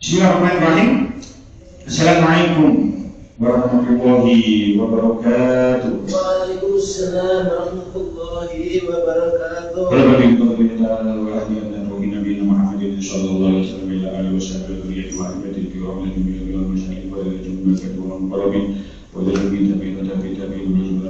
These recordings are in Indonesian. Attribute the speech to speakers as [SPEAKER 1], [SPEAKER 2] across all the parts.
[SPEAKER 1] Bismillahirrahmanirrahim. Assalamualaikum warahmatullahi wabarakatuh.
[SPEAKER 2] Waalaikumsalam warahmatullahi wabarakatuh.
[SPEAKER 1] Alhamdulillah ta'ala wa ahdiyan dan rogi Nabi Muhammadin sallallahu alaihi wasallam ila alihi wa sahbihi wa ahibati al-kiram alladhi bi'al masyayikh wa la jumma kadwan qarabin wa la jumma tabi'in wa ila wa ila al-iman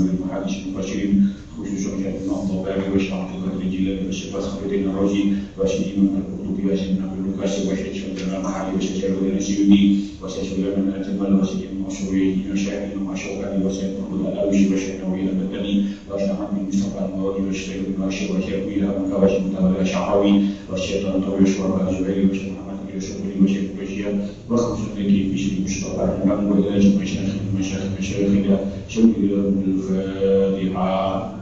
[SPEAKER 1] bil muhaddis al-bashirin khususan syaikhna al-Tabari wa syaikhna al-Jilani wa syaikhna al-Khabirin ar-Raji wa syaikhna al-Qurtubi wa syaikhna al-Lukasi wa syaikhna al-Mahali wa syaikhna al-Nasyidi wa syaikhna al-Ajmal wa syaikhna al-Masyuri wa syaikhna al-Masyukani wa syaikhna al-Alawi wa syaikhna al-Badani wa syaikhna al-Mustafa al-Mawadi wa syaikhna al-Masyur wa syaikhna al-Kawashi al-Mutawali al-Shahawi wa syaikhna al-Tawish wa al-Zuhairi wa syaikhna al-Yusuf wa syaikhna al-Bashir wa khususan lagi bishri Mustafa al-Muhammad wa ilajah masyayikh syaikhna al-Fatihah.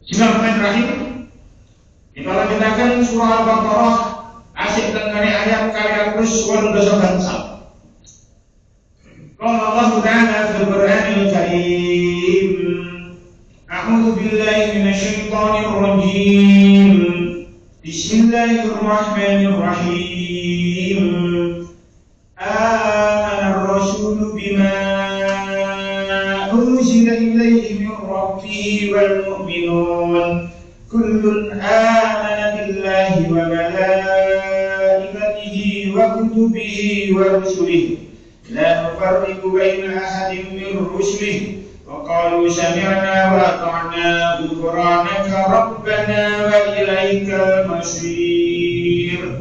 [SPEAKER 1] Bismillahirrahmanirrahim. Kita lanjutkan surah Al-Baqarah asik dengan ayat kalian kuswan dosa bangsa. Qala Allah Ta'ala fil Qur'anil Karim. A'udzu billahi minasyaitonir rajim. Bismillahirrahmanirrahim. Ar-rasulu bima unzila ilayhi min rabbih wal mu'minun kullun amana billahi wa malaikatihi wa kutubihi wa rusulihi la nufarriqu baina ahadin min rusulihi wa qalu sami'na wa ata'na ghufranaka rabbana wa ilaikal masir.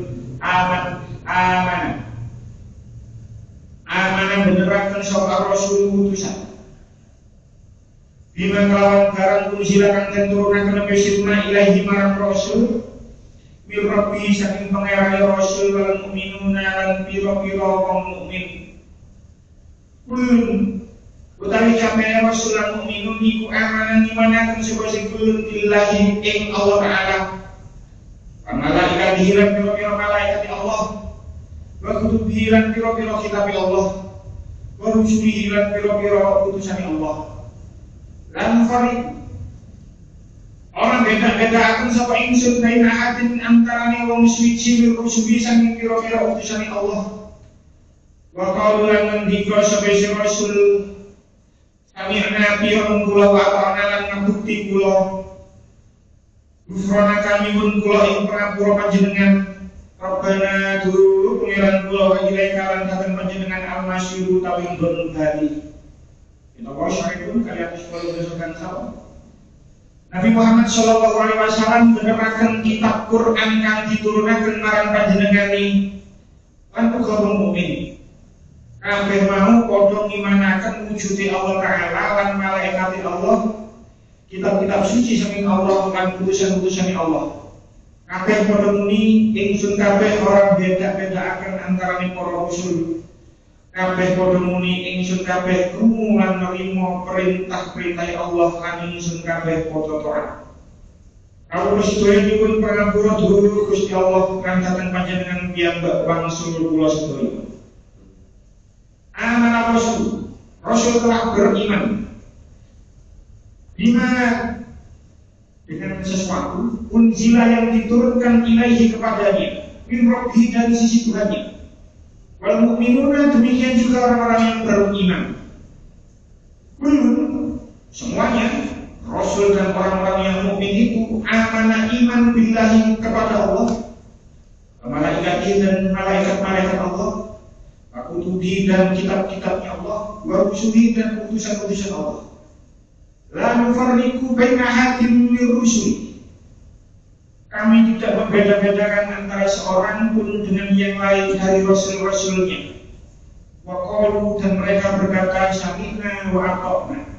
[SPEAKER 1] Amanah benerakan sapa rasul utusan bima kalawan barang silakan dan turunakan besirna ilahi marang rasul min rabbi saking pangerane rasul wal mu'minuna lan pira-pira wong mukmin kulun utawi kabeh rasul lan mukminun iku amanah imanaken sapa sing kulun billahi ing Allah Ta'ala malaikat hilang pira-pira malaikat Allah wa kutubi lan pira-pira kitab Allah wa rusuli lan pira-pira utusan Allah. Lan farid orang beda-beda akan sapa ingsun baina ahadin antarane wong suci min rusuli saking pira-pira utusan Allah. Wa qalu lan ngendika sapa rasul sami'na pira kula wa ta'ala lan ngabukti kula Gufrona kami pun kula ing prapura panjenengan Rabbana dulu pengiran kula wa ilaika lan datang panjenengan al-masyuru tawi nggon bali. Kita wasyaitu kalian sepuluh besokan sawah. Nabi Muhammad sallallahu alaihi wasallam menerakan kitab Quran kang diturunaken marang panjenengani lan uga wong mukmin. Kabeh mau padha ngimanaken wujude Allah Ta'ala lan malaikate Allah, kitab-kitab suci saking Allah lan utusan-utusan Allah. Kabeh padha muni ingsun kabeh ora beda-bedakaken antarané para rasul. kabeh padha muni ingsun kabeh krungu lan nrimo perintah-perintah Allah lan ingsun kabeh padha taat. Kawula sedaya nyuwun pangapura dhuwur Gusti Allah kang dhateng panjenengan piyambak wangsul kula sedaya. Amanah Rasul telah beriman bima dengan sesuatu unzila yang diturunkan ilaihi kepadanya min Rabbih dari sisi Tuhannya. Wal mu'minuna demikian juga orang-orang yang beriman. Semuanya Rasul dan orang-orang yang mukmin itu amanah iman billahi kepada Allah, malaikatnya dan malaikat-malaikat Allah, kutubi dan kitab-kitabnya Allah, wa rusuli dan utusan-utusan Allah. La nufarriqu baina ahadin min rusuli. Kami tidak membeda-bedakan antara seorang pun dengan yang lain dari rasul-rasulnya. Wa qalu dan mereka berkata sami'na wa ata'na.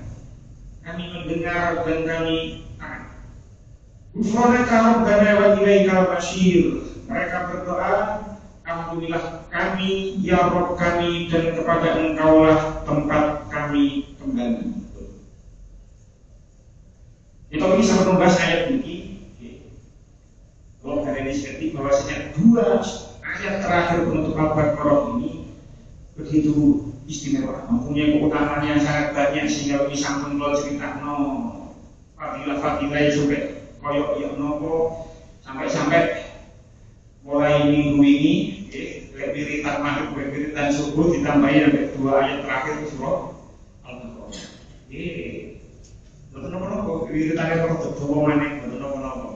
[SPEAKER 1] Kami mendengar dan kami taat. Ghufranaka rabbana wa ilaikal masir. Mereka berdoa, alhamdulillah kami ya Rabb kami dan kepada Engkaulah tempat kami kembali. Kita ini sama membahas ayat ini. Kalau dari ini bahwasanya dua ayat terakhir penutup Al-Baqarah ini begitu istimewa, mempunyai keutamaan yang sangat banyak sehingga ini sampun kalau cerita fadilah sampai koyok ya nopo sampai mulai minggu ini wiritan maghrib wiritan subuh ditambahin sampai dua ayat terakhir surah Al-Baqarah. Betul nopo wiritan yang berdoa mana betul nopo.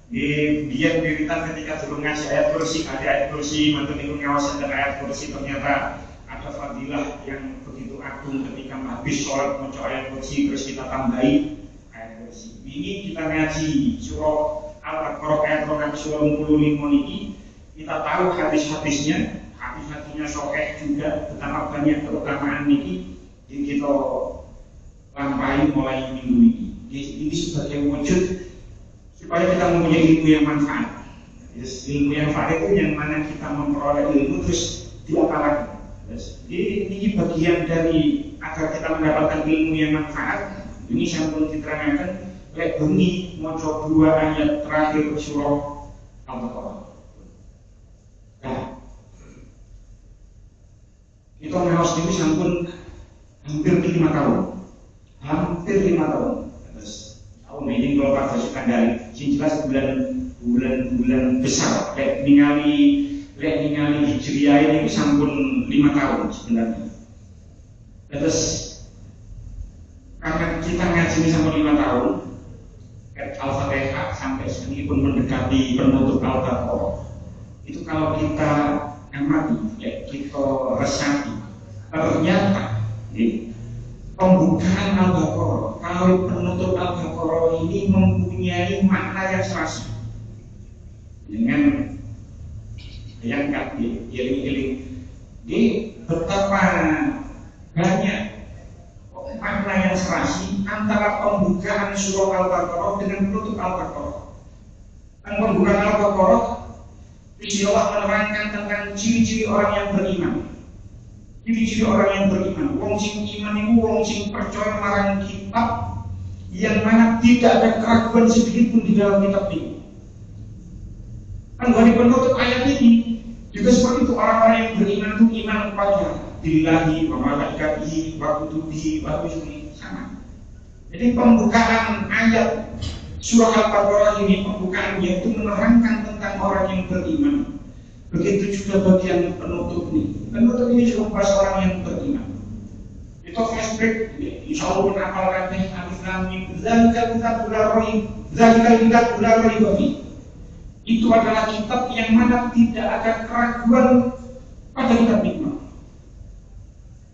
[SPEAKER 1] Dia wiritan ketika dulu ngasih ayat kursi, ada ayat kursi, mantan itu ngawasan dan ayat kursi ternyata ada fadilah yang begitu agung ketika habis sholat mau ayat kursi terus kita tambahi ayat kursi. Ini kita ngaji surah Al-Baqarah ayat 225 ini kita tahu hadis-hadisnya sokeh juga betapa banyak keutamaan ini yang kita lampaui mulai minggu ini. Ini sebagai wujud supaya kita mempunyai ilmu yang manfaat. Ilmu yang manfaat itu yang mana kita memperoleh ilmu terus diapalkan. Ini bagian dari agar kita mendapatkan ilmu yang manfaat. Ini sampun diterangkan oleh bunyi maca dua ayat terakhir surah Al-Baqarah. Nah, kita ngawas ini sampun hampir 5 tahun. Hampir 5 tahun. Ini kalau pada sekandari, jelas bulan besar. Lek ningali Hijriah ini sampun 5 tahun sebenarnya. Terus karena kita ngaji ini sampun 5 tahun, Al-Fatihah sampai sini pun mendekati penutup Al-Baqarah. Itu kalau kita amati, kita resapi, ternyata pembukaan Al-Baqarah, kalau penutup Al-Baqarah ini mempunyai makna yang serasi dengan yang iling-iling di betapa banyak makna yang serasi antara pembukaan surah Al-Baqarah dengan penutup Al-Baqarah. Dan pembukaan Al-Baqarah Allah menerangkan tentang ciri-ciri orang yang beriman. Ciri-ciri orang yang beriman, wong sing iman itu wong sing percaya marang kitab yang mana tidak ada keraguan sedikit pun di dalam kitab ini. Kan dari penutup ayat ini juga seperti itu, orang-orang yang beriman itu iman kepada billahi wa malaikatihi wa kutubihi wa rusulihi sama. Jadi pembukaan ayat surah Al-Baqarah ini pembukaannya itu menerangkan tentang orang yang beriman. Begitu juga bagian penutup ini. Penutup ini juga membahas orang yang beriman. Itu flashback, insya Allah pun apal kabeh alif lam mim zalikal kitabul la raiba fihi. Itu adalah kitab yang mana tidak ada keraguan pada kitab nikmat.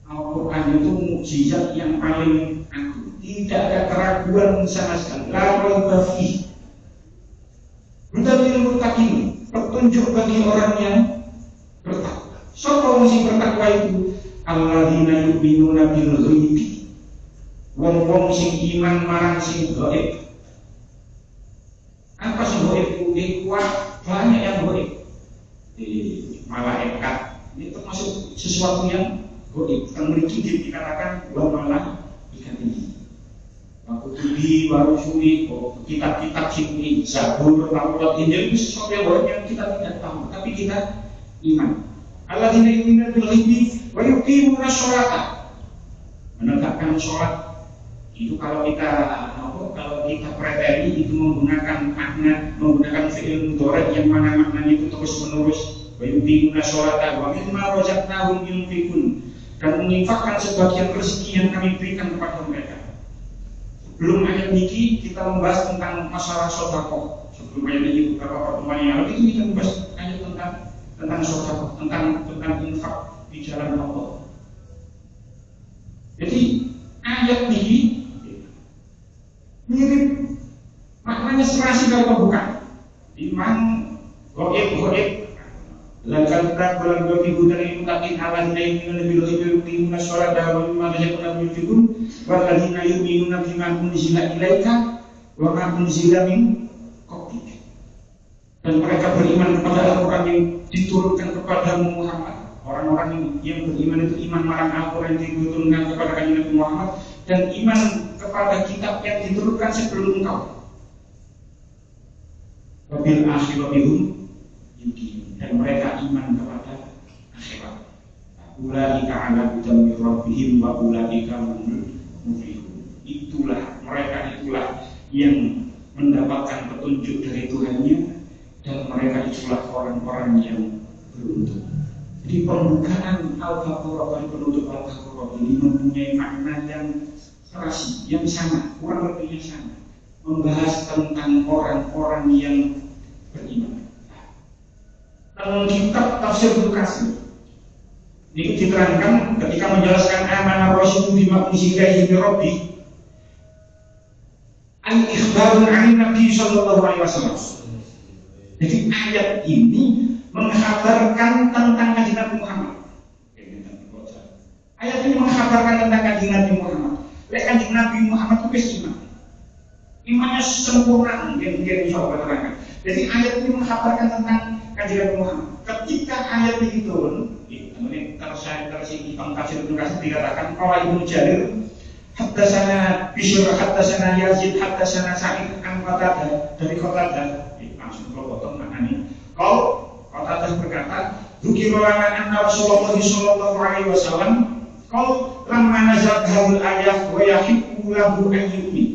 [SPEAKER 1] Al-Quran itu mukjizat yang paling agung. Tidak ada keraguan sama sekali. La raiba fihi. Hudal muttaqin. Petunjuk bagi orang yang bertakwa. Siapa orang yang bertakwa itu? Alladzina yu'minuna bil ghaibi. Wong-wong sing iman marang sing gaib. Apa sing gaib itu? Kuat banyak yang gaib. Malaikat ini termasuk sesuatu yang goib. Memiliki dikatakan wa malaikatihi. Waktu tubi baru suri, kitab-kitab sini, Zabur, Taurat, Injil itu sesuatu yang kita tidak tahu, tapi kita iman. Alladzina yu'minuna bil ghaibi wa yuqimuna sholata. Menegakkan sholat itu kalau kita preteri itu menggunakan makna, menggunakan fi'il mudhari yang mana maknanya itu terus menerus. Wa yuqimuna sholata wa mimma razaqnahum yunfiqun, dan menginfakkan sebagian rezeki yang kami berikan kepada mereka. Belum ayat ini kita membahas tentang masalah sedekah. Sebelum ayat ini beberapa pertemuan yang lalu itu kita membahas ayat tentang sedekah, tentang infak di jalan Allah. Jadi ayat ini mirip maknanya serasi kalau bukan. Iman goib dan kalimat bulan dua minggu dari mutakin Allah ini lebih lebih sholat dan memang yunfiqun walladzina yu'minuna bima unzila ilaika wa ma unzila min qablik. Dan mereka beriman kepada Al-Qur'an yang diturunkan kepada Muhammad. Orang-orang yang beriman itu iman marang Al-Qur'an yang diturunkan kepada Nabi Muhammad dan iman kepada kitab yang diturunkan sebelum engkau. Wabil akhirahum yuqin, dan mereka iman kepada akhirat. Ulaika ala hudan min rabbihim wa ulaika humul muflihun. Mereka itulah yang mendapatkan petunjuk dari Tuhannya, dan mereka itulah orang-orang yang beruntung. Jadi pembukaan Al-Baqarah dan penutup Al-Baqarah ini mempunyai makna yang serasi, yang sama, kurang lebihnya sama, membahas tentang orang-orang yang beriman. Dalam kitab Tafsir Ibnu Katsir ini diterangkan ketika menjelaskan amanah Rasul bima unzila ilaihi rabbi al-ikhbarun 'an Nabi sallallahu alaihi wasallam. Jadi ayat ini mengkhabarkan tentang Kanjeng Nabi Muhammad. Ayat ini mengkhabarkan tentang Kanjeng Nabi Muhammad. Kanjeng Nabi Muhammad itu wis iman. Imannya sempurna, mungkin insyaallah terangkan. Jadi ayat ini mengkhabarkan tentang Kanjeng Nabi Muhammad. Ketika ayat ini turun, ini tersinggung Imam Tafsir Ibnu Katsir dikatakan qala Ibnu Jarir haddatsana Bishr haddatsana Yazid haddatsana Sa'id an Qatadah dari Qatadah. Langsung kalau potong maknanya. Kalau Qatadah berkata, "Dzukira anna Rasulullah sallallahu alaihi wasallam qala lamma nazalat hadhihi ayat wa yahibbu lahu an yu'min."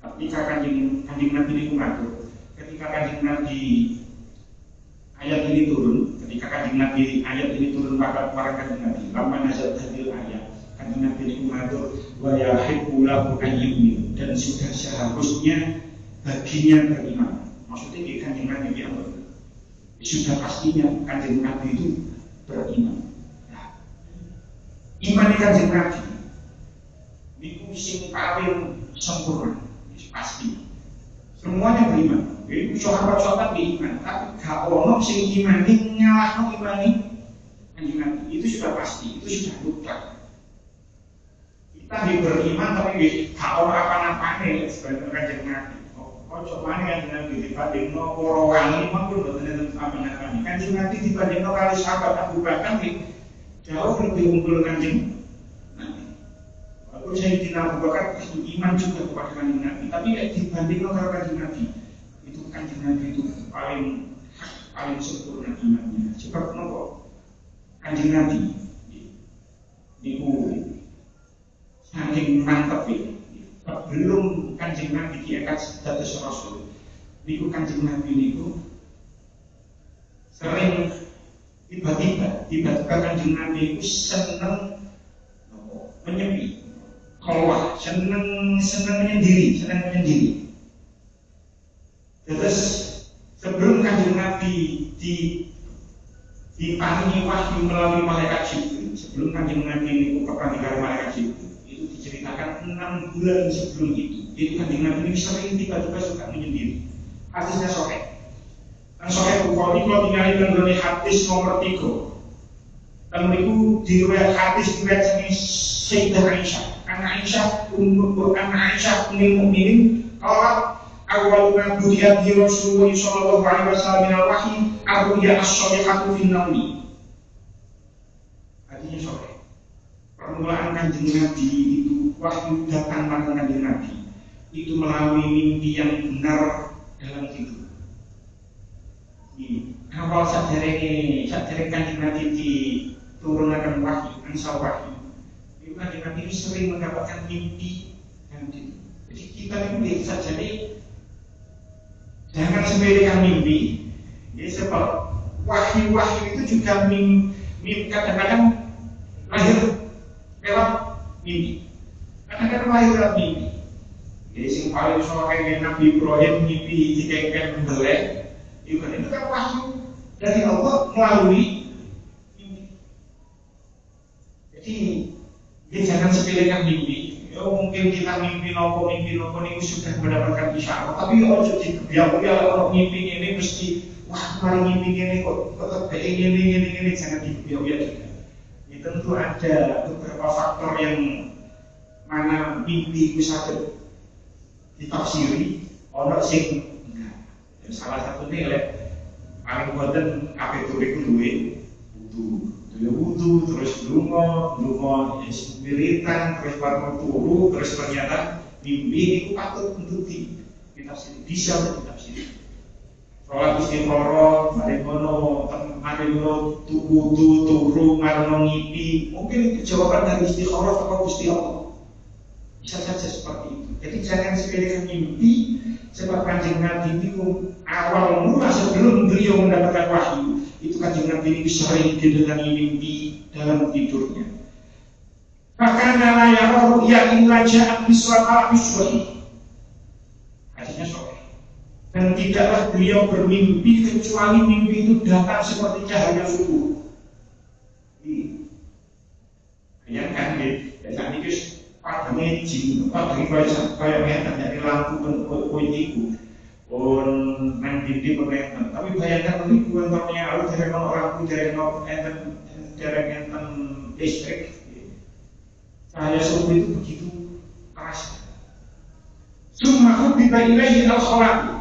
[SPEAKER 1] Ketika kanjeng Nabi ini mengatur, ketika kanjeng Nabi ayat ini turun, ketika kanjeng Nabi ayat ini turun pada para kanjeng Nabi, lama nazar hadil ayat, kanjeng Nabi ini mengatur wa yahibbu lahu an yu'min, dan sudah seharusnya baginya beriman. Maksudnya di kanjeng Nabi yang sudah pastinya kanjeng Nabi itu beriman. Nah, iman di kanjeng Nabi itu sing paling sempurna, pasti. Semuanya beriman. Jadi sahabat-sahabat beriman, tapi gak ono sing iman ini nyalahno imani kanjeng Nabi. Itu sudah pasti, itu sudah mutlak. Kita beriman tapi gak ono apa-apane sebagai kanjeng Nabi. Ojo mana kanjeng Nabi dibandingno para wali maupun boten apa-apane. Kanjeng Nabi dibandingno kali sahabat Abu Bakar jauh lebih unggul kanjeng Nabi. Walaupun Sayyidina Abu Bakar iman juga kepada kanjeng Nabi, tapi dibandingno karo kanjeng Nabi, itu kanjeng Nabi itu paling sempurna imannya. Sebab nopo? Kanjeng Nabi niku saking mantep iki. Belum kanjeng Nabi diangkat dados Rasul, niku kanjeng Nabi niku sering tiba-tiba kanjeng Nabi itu seneng menyepi, khalwah, seneng menyendiri. Terus sebelum kanjeng Nabi diparingi wahyu melalui malaikat Jibril, sebelum kanjeng Nabi niku keparingan malaikat Jibril, itu diceritakan 6 bulan sebelum itu. Jadi kanjeng Nabi ini sering tiba-tiba suka menyendiri. Hadisnya sahih. Dan sahih Bukhari kalau tinggali dengan hadis nomor 3. Dan itu diriwayat hadis riwayat Sayyidah Aisyah. Aisyah ummul mukminin qala awwaluna budiya bi Rasulullah sallallahu alaihi wasallam min al-wahyi ar-ru'ya as-salihatu fi an-nawmi.
[SPEAKER 3] permulaan Kanjeng Nabi itu wahyu datang pada Kanjeng Nabi itu melalui mimpi yang benar dalam tidur. Ini awal saderenge Kanjeng Nabi diturunkan wahyu, angsal wahyu. Itu Kanjeng Nabi itu sering mendapatkan mimpi dalam tidur. Jadi kita itu lihat saja nih, jangan sepelekan mimpi. Ya, sebab wahyu-wahyu itu juga mimpi kadang-kadang lahir lewat mimpi. Kadang-kadang lahir lewat mimpi. Jadi yang paling soalnya Nabi Ibrahim mimpi dikengken belek, itu kan wahyu dari Allah melalui mimpi. Jadi ya jangan sepelekan mimpi. Ya mungkin kita mimpi nopo ini sudah mendapatkan isyarat, tapi ojo dikebiawi kalau mimpi ini mesti wah mari mimpi ini kok kayak ini jangan dikebiawi juga. Ya, tentu ada beberapa faktor yang mana mimpi itu satu ditafsiri, ono sing enggak. Ya, salah satunya lek paling boten kabeh turu duwe wudu terus lunga wiritan terus baru turu terus ternyata mimpi itu patut untuk ditafsiri, bisa ditafsiri. Sholat istiqoroh, mari ngono wudu turu marono ngipi, mungkin itu jawaban dari istiqoroh atau Gusti Allah. Bisa saja seperti itu. Jadi jangan sepelekan mimpi, sebab Kanjeng Nabi itu awal mula sebelum beliau mendapatkan wahyu, itu Kanjeng Nabi itu sering didengar mimpi dalam tidurnya. Maka la yarahu ya illa ja'at biswara biswahi. Hadisnya sahih. Dan tidaklah beliau bermimpi kecuali mimpi itu datang seperti cahaya subuh. Bayangkan ya saat ini pada ngejing, pada kayak dari lampu pun itu pun nang dinding pemerintah. Tapi bayangkan ribuan tahun yang lalu dari orang enten listrik, cahaya subuh itu begitu keras. Summa hubbiba ilaihi al-khalaq.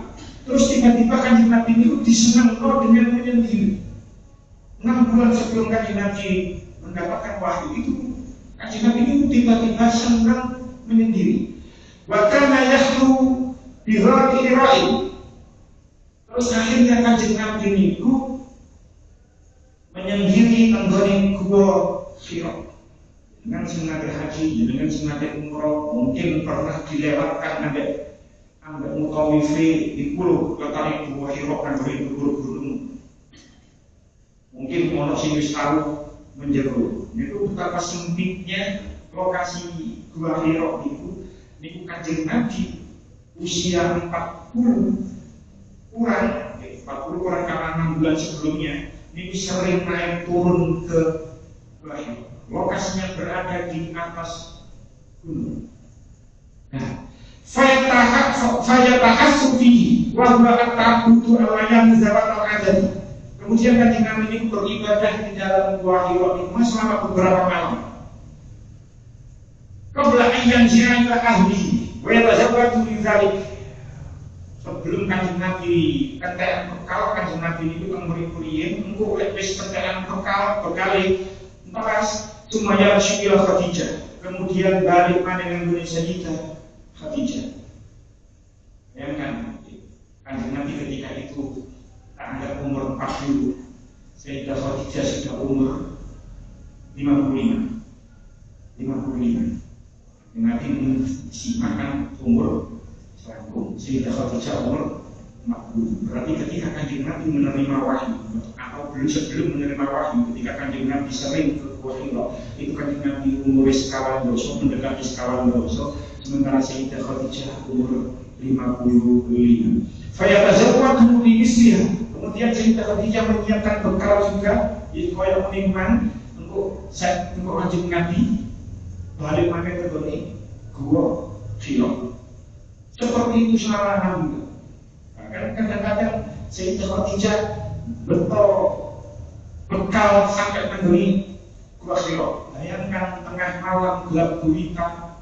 [SPEAKER 3] Terus tiba-tiba Kanjeng Nabi itu disenang dengan menyendiri. 6 bulan sebelum Kanjeng Nabi mendapatkan wahyu itu, Kanjeng Nabi itu tiba-tiba senang menyendiri. Wa kana yahlu bi ra'i. Terus akhirnya Kanjeng Nabi itu menyendiri tenggone gua Hira. Dengan sengaja haji, dengan sengaja umroh, mungkin pernah dilewatkan ambek mutawifi di pulau kota Gua Hira kan gunung. Mungkin ono sing wis tahu menjero. Itu betapa sempitnya lokasi Gua Hira itu. Niku Kanjeng Nabi usia 40 kurang karena 6 bulan sebelumnya niku sering naik turun ke Gua Hira. Lokasinya berada di atas gunung. Nah, fayatahassu fihi wa huwa at-ta'budu al-ayam zawat al-adad. Kemudian Kanjeng Nabi ini beribadah di dalam Gua Hira itu selama beberapa malam. Qabla an yanji'a ila ahlihi wa yatazawwaju min dzalik. Sebelum Kanjeng Nabi kentekan bekal, Kanjeng Nabi itu kan mripuriyen engko wis kentekan bekal entas sumaya syuila Khadijah. Kemudian balik mana dengan Sayyidah Khadijah. Ya kan, Kanjeng Nabi ketika itu ada umur 40, Sayyidah Khadijah sudah umur 55. Nabi mensimpahkan umur 100, Sayyidah Khadijah umur 40. Berarti ketika Kanjeng Nabi menerima wahyu atau sebelum menerima wahyu, ketika Kanjeng Nabi sering ke Gua Hira, itu Kanjeng Nabi umur sekawan doso, mendekati sekawan doso, sementara Sayyidah Khadijah umur 55. Fayatazawwaju li misliha. Kemudian Sayyidah Khadijah menyiapkan bekal juga, yaitu kaya meniman untuk Kanjeng Nabi balik mana ke Gua Hira. Seperti itu selama 6 bulan. Kadang-kadang Sayyidah Khadijah bekal sampai mengguni Gua Hira. Bayangkan tengah malam gelap gulita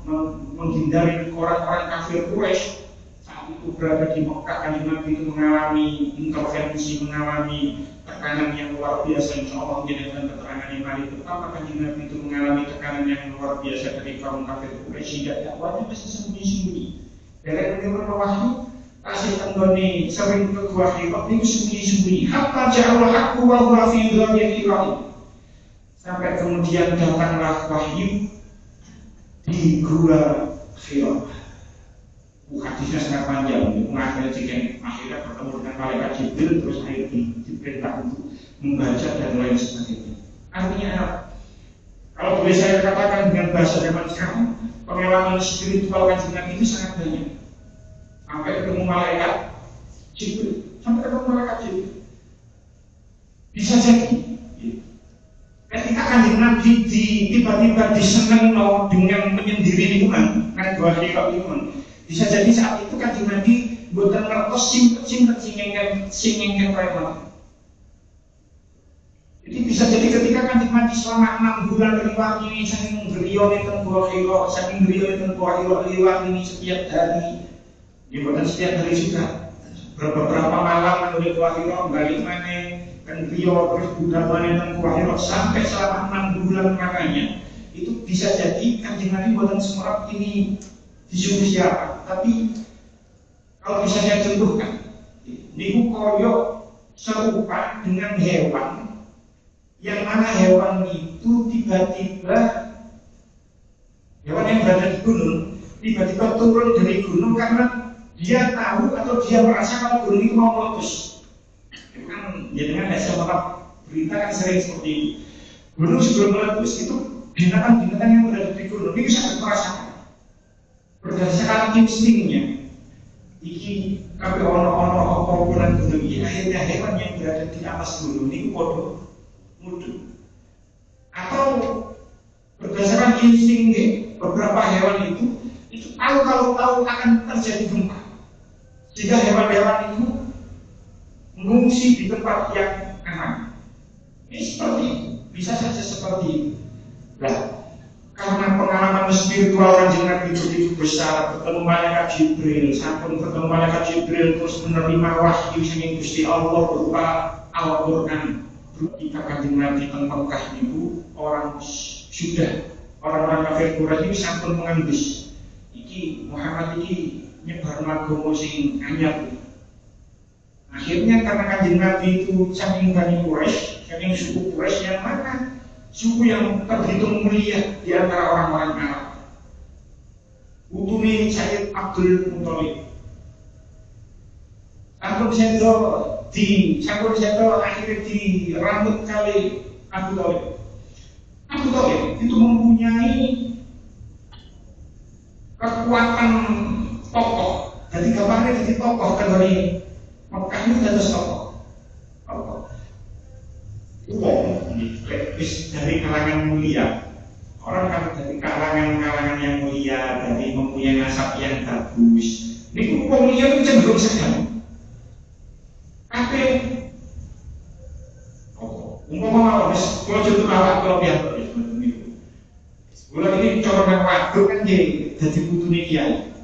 [SPEAKER 3] menghindari orang-orang kafir Quraisy. Saat itu berada di Mekah, Kanjeng Nabi itu mengalami intervensi, mengalami tekanan yang luar biasa. Insya Allah dengan keterangan yang hari pertama Kanjeng Nabi itu mengalami tekanan yang luar biasa dari kaum kafir Quraisy, dan dakwahnya masih sembunyi-sembunyi. Dari menerima wahyu, kasih tenggone sering ke gua Hira itu sembunyi-sembunyi. Hatta ja'al haqqu wa huwa fi dhati Hira. Sampai kemudian datanglah wahyu di gua Hira. Hadisnya sangat panjang. Mengakhiri jika akhirnya bertemu dengan malaikat Jibril, terus akhirnya diperintah untuk membaca dan lain sebagainya. Artinya apa? Kalau boleh saya katakan dengan bahasa zaman sekarang, pengalaman spiritual Kanjeng Nabi itu sangat banyak. Sampai ketemu malaikat Jibril, bisa jadi. Ketika Kanjeng Nabi tiba-tiba diseneng dengan menyendiri lingkungan, kan dua Hira lingkungan. Bisa jadi saat itu Kanjeng Nabi buatan ngertos simpet singengken preman. Jadi bisa jadi ketika Kanjeng Nabi selama 6 bulan liwat ini saking beliau ten Gua Hira, saking beliau ten Gua Hira liwat ini setiap hari. Ya bukan setiap hari juga. Beberapa malam menurut Gua Hira balik mana kan beliau terus budak mana ten Gua Hira sampai selama 6 bulan makanya. Itu bisa jadi Kanjeng Nabi buatan semerap ini disuruh siapa, tapi kalau bisa saya contohkan, niku koyo serupa dengan hewan, yang mana hewan itu tiba-tiba hewan yang berada di gunung tiba-tiba turun dari gunung karena dia tahu atau dia merasa kalau gunung itu mau meletus. Itu kan ya dengan saya berita kan sering seperti ini. Gunung sebelum meletus itu binatang-binatang yang berada di gunung itu sangat merasakan. Berdasarkan instingnya, iki tapi ono apa bulan gunung ini akhirnya hewan yang berada di atas gunung ini podo mudu. Atau berdasarkan instingnya, beberapa hewan itu tahu akan terjadi gempa, sehingga hewan-hewan itu mengungsi di tempat yang aman. Ini seperti bisa saja seperti itu. Nah, karena pengalaman spiritual Kanjeng Nabi begitu besar, ketemu malaikat Jibril, sampun ketemu malaikat Jibril terus menerima wahyu saking Gusti Allah berupa Al-Qur'an. Ketika Kanjeng Nabi teng Mekah niku orang-orang kafir Quraisy sampun mengendus. Iki Muhammad iki nyebar agama sing anyar. Akhirnya karena Kanjeng Nabi itu saking Bani Quraisy, saking suku Quraisy yang mana suku yang terhitung mulia di antara orang-orang Arab. Utumi Sayyid Abdul Muthalib. Sampun seto akhirnya di rambut kali Abu Thalib. Abu Thalib itu mempunyai kekuatan tokoh. Jadi gambarnya jadi tokoh kan dari Mekah itu atas tokoh. Dari kalangan mulia, orang kan dari kalangan yang mulia, dari mempunyai nasab yang bagus. Ini mulia itu cenderung segan. Tapi, umpama kalau contoh awak kalau biasa itu, bulan ini corongan waktu kan jadi putune kiai.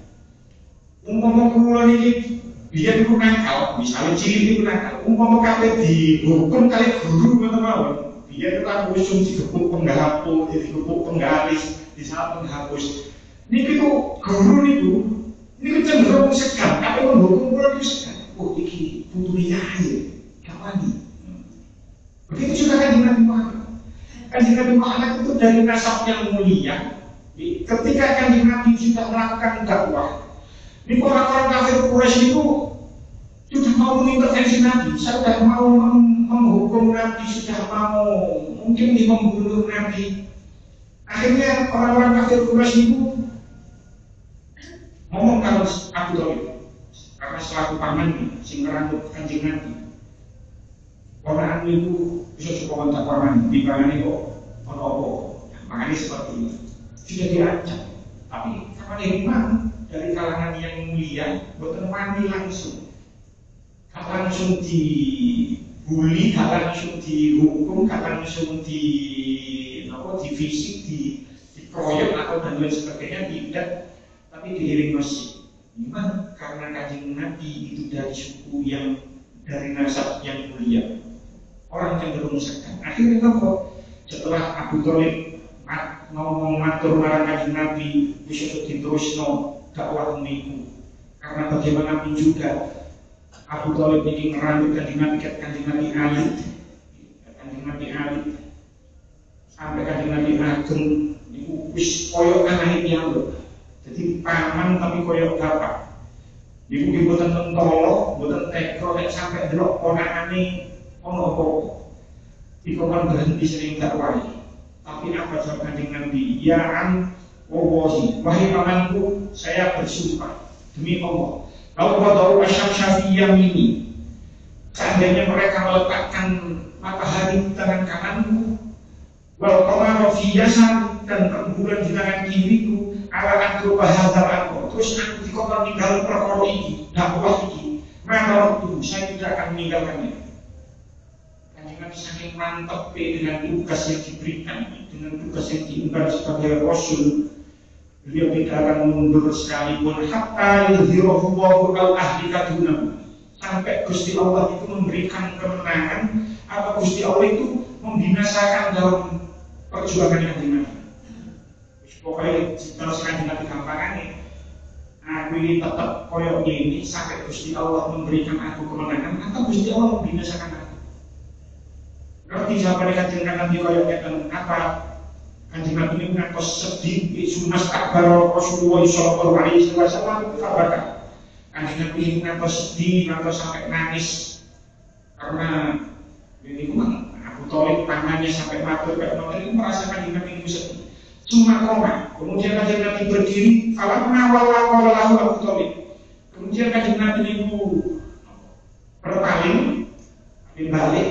[SPEAKER 3] Umpama bulan ini dia itu nakal, misalnya cilik itu nakal. Umpama kabeh dihukum kali guru ngoten mawon. Dia itu kan usung digepuk penggapuk, digepuk penggaris, di saat penghapus. Niki tuh guru niku cenderung segan, tapi menghukum kula niku segan. Oh iki putune kiai, kawani. Begitu juga Kanjeng Nabi Muhammad. Kanjeng Nabi Muhammad itu dari nasab yang mulia. Ketika Kanjeng Nabi sudah melakukan dakwah, ini orang-orang kafir Quraisy itu sudah mau mengintervensi Nabi, sudah mau menghukum Nabi, sudah mau mungkin membunuh Nabi. Akhirnya orang-orang kafir Quraisy itu ngomong kalau Abu Thalib, karena selaku paman sing ngerangkut Kanjeng Nabi. Orang itu bisa cukup kontak paman, di mana kok ono-ono, makanya seperti ini sudah dirancang. Tapi kapan memang dari kalangan yang mulia, bukan mandi langsung. Gak langsung dibully, gak langsung dihukum, gak langsung divisi, dikeroyok atau dan lain sebagainya, tidak. Tapi diiring masih. Memang karena Kanjeng Nabi itu dari suku yang dari nasab yang mulia, orang cenderung segan. Akhirnya kok setelah Abu Thalib ngomong matur marang Kanjeng Nabi wis diterusno dakwah niku. Karena bagaimanapun juga Abu Thalib ini ngerambut Kanjeng Nabi alit, Kanjeng Nabi alit sampai Kanjeng Nabi ageng niku wis koyo anake piyambak. Jadi paman tapi koyo bapak. Niku ki boten mentolo, boten tega nek sampai delok ponakane ono apa-apa. Iku kan berhenti sering dakwahi. Tapi apa jawab Kanjeng Nabi? Ya an wallahi, wahai pamanku, saya bersumpah demi Allah. Lau wadau asyam syafiyam ini, seandainya mereka meletakkan matahari di tangan kananku, wal qamara fi yasar, dan rembulan di tangan kiriku, ala aku bahadar aku, terus aku dikokor ninggal perkara ini, dakwah ini, maka waktu saya tidak akan meninggalkannya. Kanjeng Nabi saking mantap dengan tugas yang diberikan, dengan tugas yang diemban sebagai Rasul. Beliau tidak akan mundur sekalipun hatta yudhirahu Allahu al ahli kadunahu, sampai Gusti Allah itu memberikan kemenangan atau Gusti Allah itu membinasakan dalam perjuangan yang Nabi. Pokoknya terus Kanjeng Nabi gampangannya, aku ini tetap koyok ini sampai Gusti Allah memberikan aku kemenangan atau Gusti Allah membinasakan aku. Ngerti jawabannya Kanjeng Nabi koyoknya apa? Kanjeng Nabi ini ngakos sedih sumas takbar Rasulullah sallallahu alaihi wasallam kabarkan. Kanjeng Nabi ini ngakos sedih, ngakos sampai nangis karena ini memang Abu Thalib tangannya sampai matur kayak itu merasa Kanjeng Nabi itu sedih. Cuma koma, kemudian Kanjeng Nabi berdiri, falamma walla lahu Abu Thalib. Kemudian Kanjeng Nabi itu berpaling, berpaling.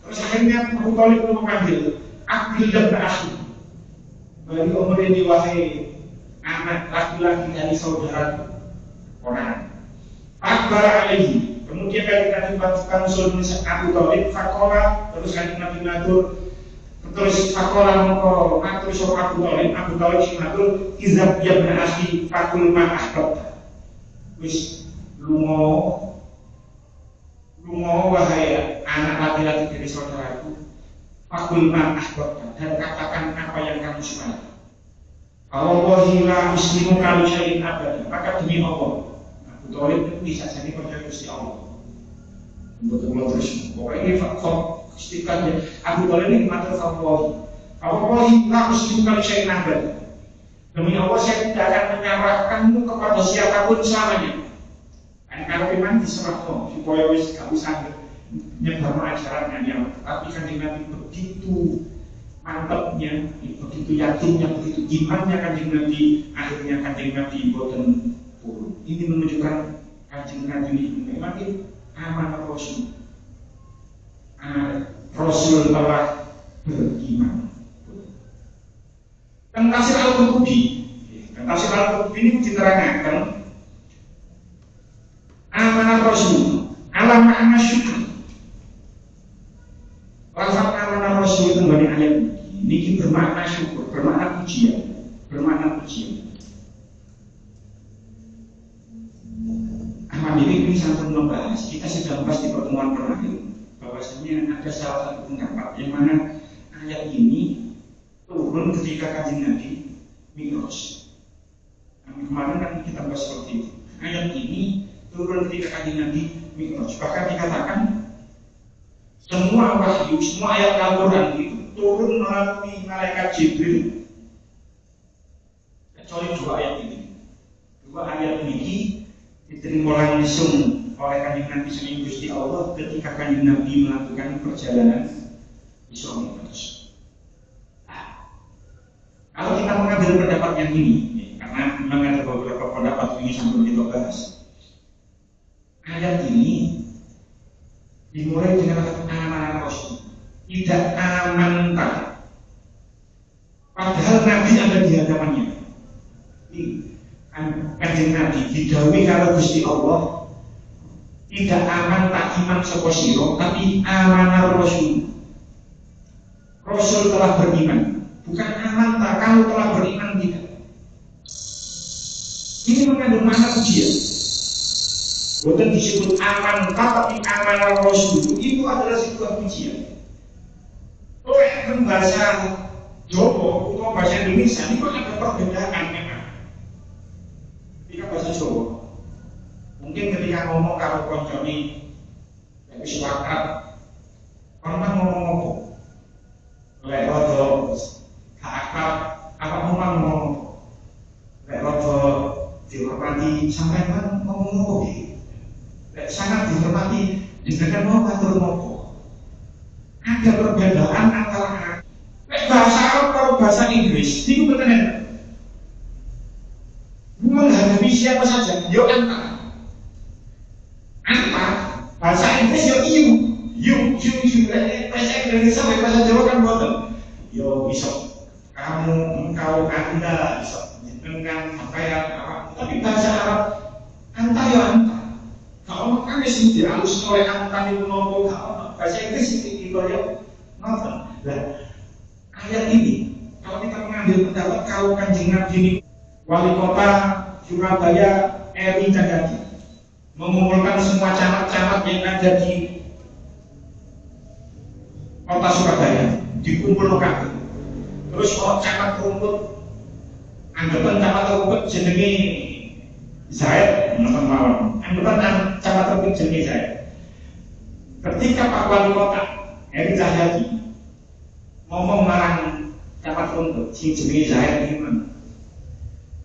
[SPEAKER 3] Terus akhirnya Abu Thalib itu memanggil Akbil dan Ba'asyid, bagi umur ini wahai anak laki-laki dari saudara orang Akbar alaihi. Kemudian Kanjeng Nabi pasukan usul Abu Thalib fakola, terus Kanjeng Nabi matur, terus fakola mongko matur sapa Abu Thalib sing matur izab ya Ba'asyid fakul ma ahbab. Wis lunga wahai anak laki-laki dari saudaraku, fakul ma ahbab, dan katakan apa yang kamu suka. Wallahi la muslimu kali syai'in abada, maka demi Allah Abu Thalib itu bisa jadi percaya Gusti Allah. Betul terus pokoknya faktor istiqamah Abu Thalib ini matur wallahi la muslimu kali syai'in abada, demi Allah saya tidak akan menyerahkanmu kepada siapapun selamanya. Dan kalau memang diserahkan supaya wis gak bisa nyebar ajarannya yang, tapi Kanjeng Nabi begitu mantapnya, begitu yakinnya, begitu imannya Kanjeng Nabi, akhirnya Kanjeng Nabi boten turun. Ini menunjukkan Kanjeng Nabi ini memang amanah Rasul. Rasul telah beriman. Dan tafsir Al-Qurtubi ini diterangkan amanah Rasul ala makna syukur. Lafaz amanah Rasul itu banyak ayat ini bermakna syukur, bermakna pujian. Ahmad ini sampun membahas, kita sudah membahas di pertemuan terakhir bahwasanya ada salah satu pendapat yang mana ayat ini turun ketika Kanjeng Nabi Mi'raj. Kemarin kan kita bahas seperti itu. Ayat ini turun ketika Kanjeng Nabi Mi'raj. Bahkan dikatakan semua wahyu, semua ayat Al-Quran itu turun melalui malaikat Jibril, kecuali dua ayat ini. Dua ayat ini diterima langsung oleh Kanjeng Nabi sering Gusti Allah ketika Kanjeng Nabi melakukan perjalanan Isra Mi'raj. Kalau kita mengambil pendapat yang ini, karena memang ada beberapa pendapat ini sambil kita bahas. Ayat ini dimulai dengan amanah Rasul, tidak amantah, padahal Nabi ada di hadapannya. Kanjeng Nabi didhawuhi kalau Gusti Allah tidak amantah iman sapa sira, tapi amanah Rasul. Rasul telah beriman, bukan amantah kamu telah beriman, tidak. Ini mengandung makna pujian. Bukan disebut aman, tapi amanah Rasul itu adalah sebuah pujian. Oleh pembahasan Jawa atau bahasa Indonesia itu ada perbedaan memang. Ketika bahasa Jawa, mungkin ketika ngomong kalau konconi yang wis akrab, orang ngomong apa? Lek rada akrab, apa ngomong apa? Lek rada dihormati sampai kan ngomong apa? Lek sangat dihormati dikatakan mau atur apa? Ada perbedaan antara bahasa Arab kalau bahasa Inggris itu benar. Menghadapi siapa saja, yo anta. Bahasa Inggris yo you. Bahasa Indonesia sampai bahasa Jawa kan boten. Yo bisa kamu, engkau, anda, bisa dengan apa ya. Tapi bahasa Arab anta yo anta. Kalau kan mesti dihalus oleh anta itu nopo. Bahasa Inggris itu yo nopo. Ayat ini, kalau kita mengambil pendapat kalau Kanjeng Nabi ini wali kota Surabaya Eri Cahyadi mengumpulkan semua camat-camat yang ada di kota Surabaya dikumpulkan. Terus kalau camat rumput, anggapan camat rumput jenenge Zaid, anggapan camat rumput jenenge Zaid. Ketika Pak Wali Kota Eri Cahyadi ngomong marang camat rumput, si jenenge Zaid gimana?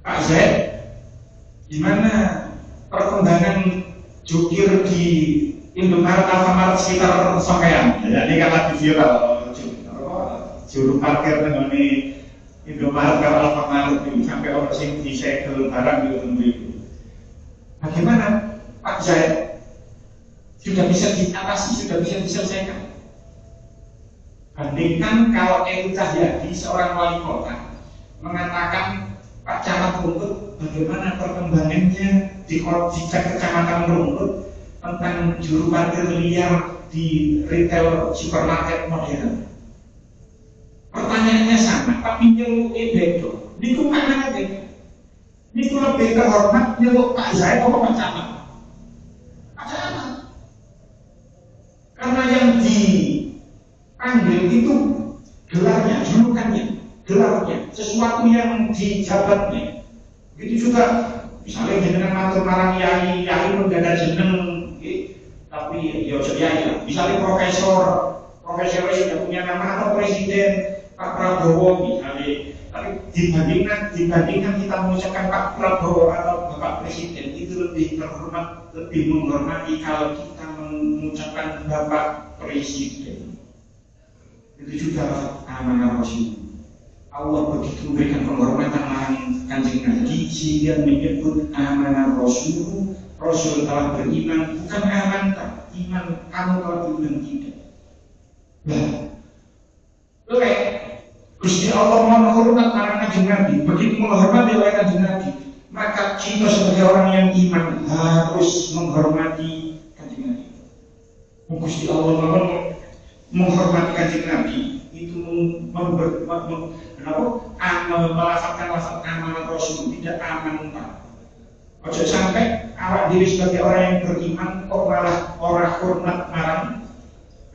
[SPEAKER 3] Pak Zaid, gimana perkembangan jukir di Indomaret Alfamart sekitar Songkean? Ya, ini kan lagi viral, juru parkir dengan Indomaret ke Alfamart itu sampai orang sing disegel barang itu. Bagaimana Pak Zaid? Sudah bisa diatasi, sudah bisa diselesaikan. Bandingkan kalau Eri Cahyadi seorang wali kota mengatakan Pak Camat Rumput, bagaimana perkembangannya di kecamatan Rumput tentang juru parkir liar di retail supermarket modern. Pertanyaannya sama, tapi nyeluk beda. Niku mana beda? Niku lebih terhormat nyeluk Pak Zaid atau Pak Camat? Pak Camat. Karena yang dipanggil itu gelarnya, julukannya, gelarnya, sesuatu yang dijabatnya. Begitu juga misalnya jenengan matur marang yai pun gak ada jeneng, tapi ya jadi misalnya profesor sudah punya nama atau presiden Pak Prabowo misalnya, tapi dibandingkan kita mengucapkan Pak Prabowo atau Bapak Presiden itu lebih terhormat, lebih menghormati kalau kita mengucapkan Bapak Presiden. Itu juga amanah Rasul. Allah begitu memberikan penghormatan marang Kanjeng Nabi sehingga menyebut amanah Rasul. Rasul telah beriman, bukan amanah, iman kamu telah beriman tidak. Gusti Allah menghormat marang Kanjeng Nabi, begitu menghormati oleh Kanjeng Nabi, maka kita sebagai orang yang iman harus menghormati Kanjeng Nabi. Gusti Allah menghormati Kanjeng Nabi itu melafatkan lafaz amanah Rasul, tidak amanah. Ojo sampai awak diri sebagai orang yang beriman kok malah orang hormat marang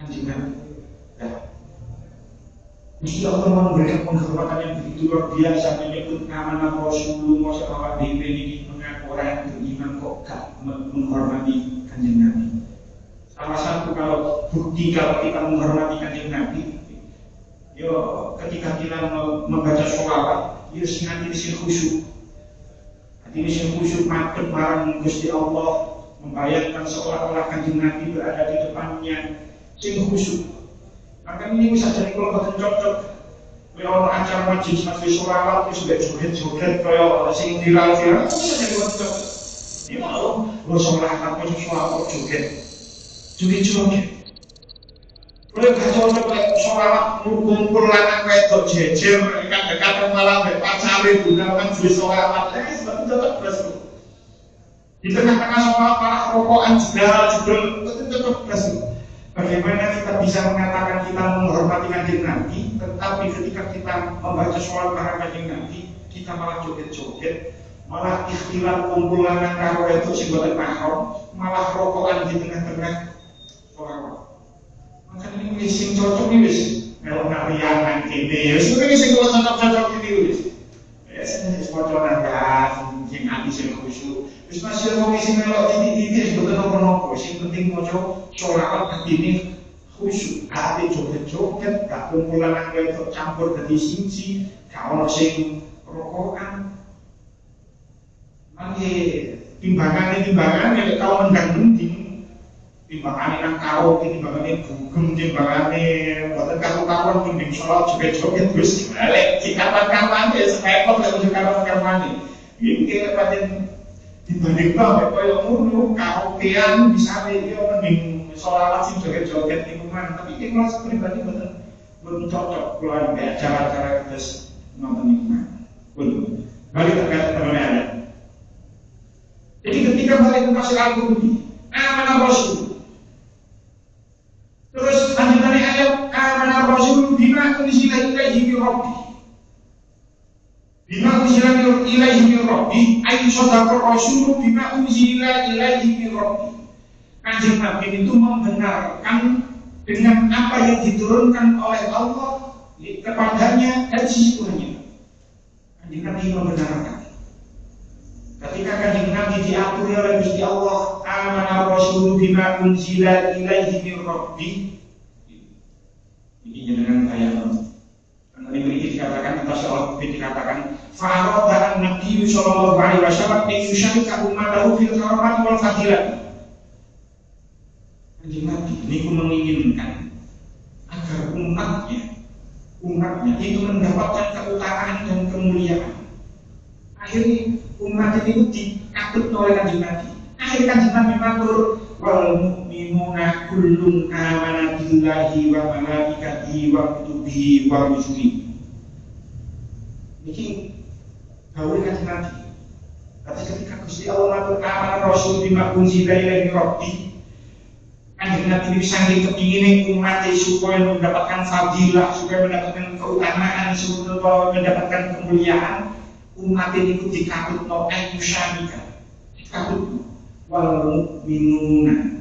[SPEAKER 3] Kanjeng Nabi. Gusti Allah memberikan penghormatan yang begitu luar biasa, menyebut amanah Rasulullah SAW ini mengaku orang yang beriman kok gak menghormati Kanjeng Nabi. Salah satu kalau bukti kalau kita menghormati Kanjeng Nabi, yo ketika kita membaca sholawat, yo sing hati sing khusyuk, hati sing khusyuk madhep marang Gusti Allah, membayangkan seolah-olah Kanjeng Nabi berada di depannya, sing khusyuk. Maka ini bisa jadi kalau boten cocok. Kalau acara majelis sholawat itu sudah joget-joget kalau sing viral-viral, itu bisa jadi boten cocok. Ini mau lo sholawat kok sholawat joget. Joget-joget. Boleh gak cocok sholawat ngumpul lanang wedok jejer, dekat-dekat malah pacare gunakan duit sholawat. Sebab cocok belas. Di tengah-tengah sholawat malah rokokan jedal, itu cocok belas. Bagaimana kita bisa mengatakan kita menghormati Kanjeng Nabi, tetapi ketika kita membaca sholawat marang Kanjeng Nabi, kita malah joget-joget, malah ikhtilat kumpul lanang karo itu sing boten mahram, malah rokokan di tengah-tengah sholawat. Maka ini sing cocok ini wis Kalau nariangan ini, ya sebenarnya sih kalau cocok ini wis. Wis poconan ya, sing ati sing khusyuk. Wis masih wong sing melok titik-titik mboten napa-napa, sing penting maca sholawat atine khusyuk. Ate joget-joget, gak kumpulan nang wedok campur dadi siji, gak ono sing rokokan. Mangke timbangane nek tau mendang-mending timbangane nang karaoke, timbangane bugem, timbangane boten karu-karuan mending sholat joget-joget wis balik di kapan-kapan wis repot lek ojo kapan-kapan iki pancen dibanding banget koyo ngono karaokean bisa yo mending sholat sing joget-joget niku man tapi iki kelas pribadi boten cocok kula nek cara-cara terus nonton niku man belum balik terkait ada. Jadi ketika balik ke tafsir Al-Qurtubi amanah Rasul terus lanjutannya ayat amanah Rasul bima unzila ilaihi min rabbih bima unzila ilaihi min rabbih ay sadaqa Rasul bima unzila ilaihi min rabbih. Kanjeng Nabi itu membenarkan dengan apa yang diturunkan oleh Allah kepadanya dari sisi Tuhannya. Kanjeng Nabi membenarkan ketika kanjeng Nabi diatur oleh Gusti Allah amanah Rasul bima unzila ilaihi min rabbih. Ini dengan ayat karena ini dikatakan atas Allah dikatakan fa'arada an-nabiy sallallahu alaihi wasallam yusyarika ummatahu fil karamati wal fadilah. Kanjeng Nabi ini menginginkan agar umatnya itu mendapatkan keutamaan dan kemuliaan. Akhirnya umat ini dikatut oleh kanjeng Nabi. Akhirnya kanjeng Nabi matur wal mu'minuna kullun amana billahi wa malaikatihi wa kutubihi wa rusulihi. Niki gawe kanjeng Nabi. Tapi ketika Gusti Allah matur amana rasul bima unzila ilaihi rabbih, kanjeng Nabi ini saking kepingine umat supaya mendapatkan fadilah, supaya mendapatkan keutamaan, supaya mendapatkan kemuliaan. Umat ini itu dikatut no ayyusyamika dikatut wal mu'minuna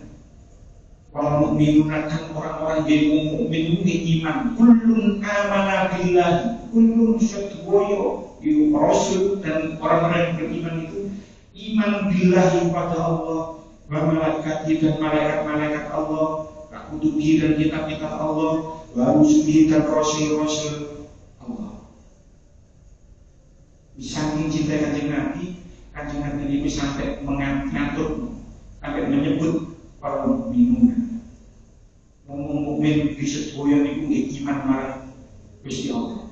[SPEAKER 3] kan orang-orang yang mukmin iman kullun amana billahi kullun syadwoyo yu rasul dan orang-orang yang beriman itu iman billahi pada Allah wa malaikati dan malaikat-malaikat Allah wa kutubi dan kitab-kitab Allah wa rusulihi dan rasul-rasul Allah. Saking cinta kanjeng Nabi ini sampai mengatur, sampai menyebut para mukmin. Wong mukmin bisa doyan iku nggih iman marang Gusti Allah.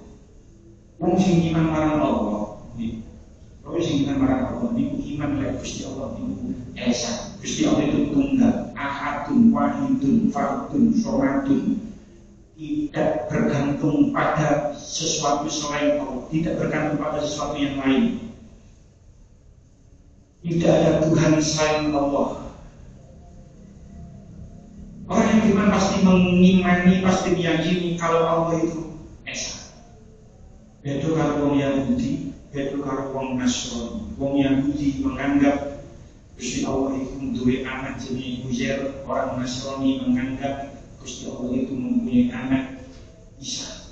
[SPEAKER 3] Wong sing iman marang Allah, wong sing iman marang Allah niku iman marang Gusti Allah niku esa. Gusti Allah itu tunggal, ahadun, wahidun, fardun, somatun. Tidak bergantung pada sesuatu selain Allah, tidak bergantung pada sesuatu yang lain. Tidak ada Tuhan selain Allah. Orang yang beriman pasti mengimani, pasti meyakini kalau Allah itu esa. Beda kalau wong Yahudi, beda kalau wong Nasrani. Wong Yahudi menganggap Gusti Allah itu duwe anak jenenge Uzair, orang Nasrani menganggap Gusti Allah itu mempunyai anak Isa,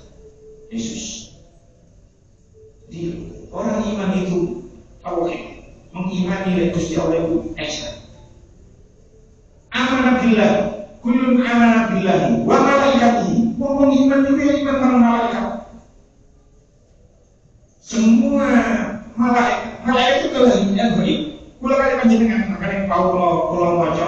[SPEAKER 3] Yesus. Jadi orang iman itu tauhid, mengimani Gusti Allah itu Esa. Amanah billah, kullun amanah billahi wa malaikatihi. Wong iman itu ya iman marang malaikat. Semua malaikat itu kelahiran baik. Kula kali panjenengan makane kula maca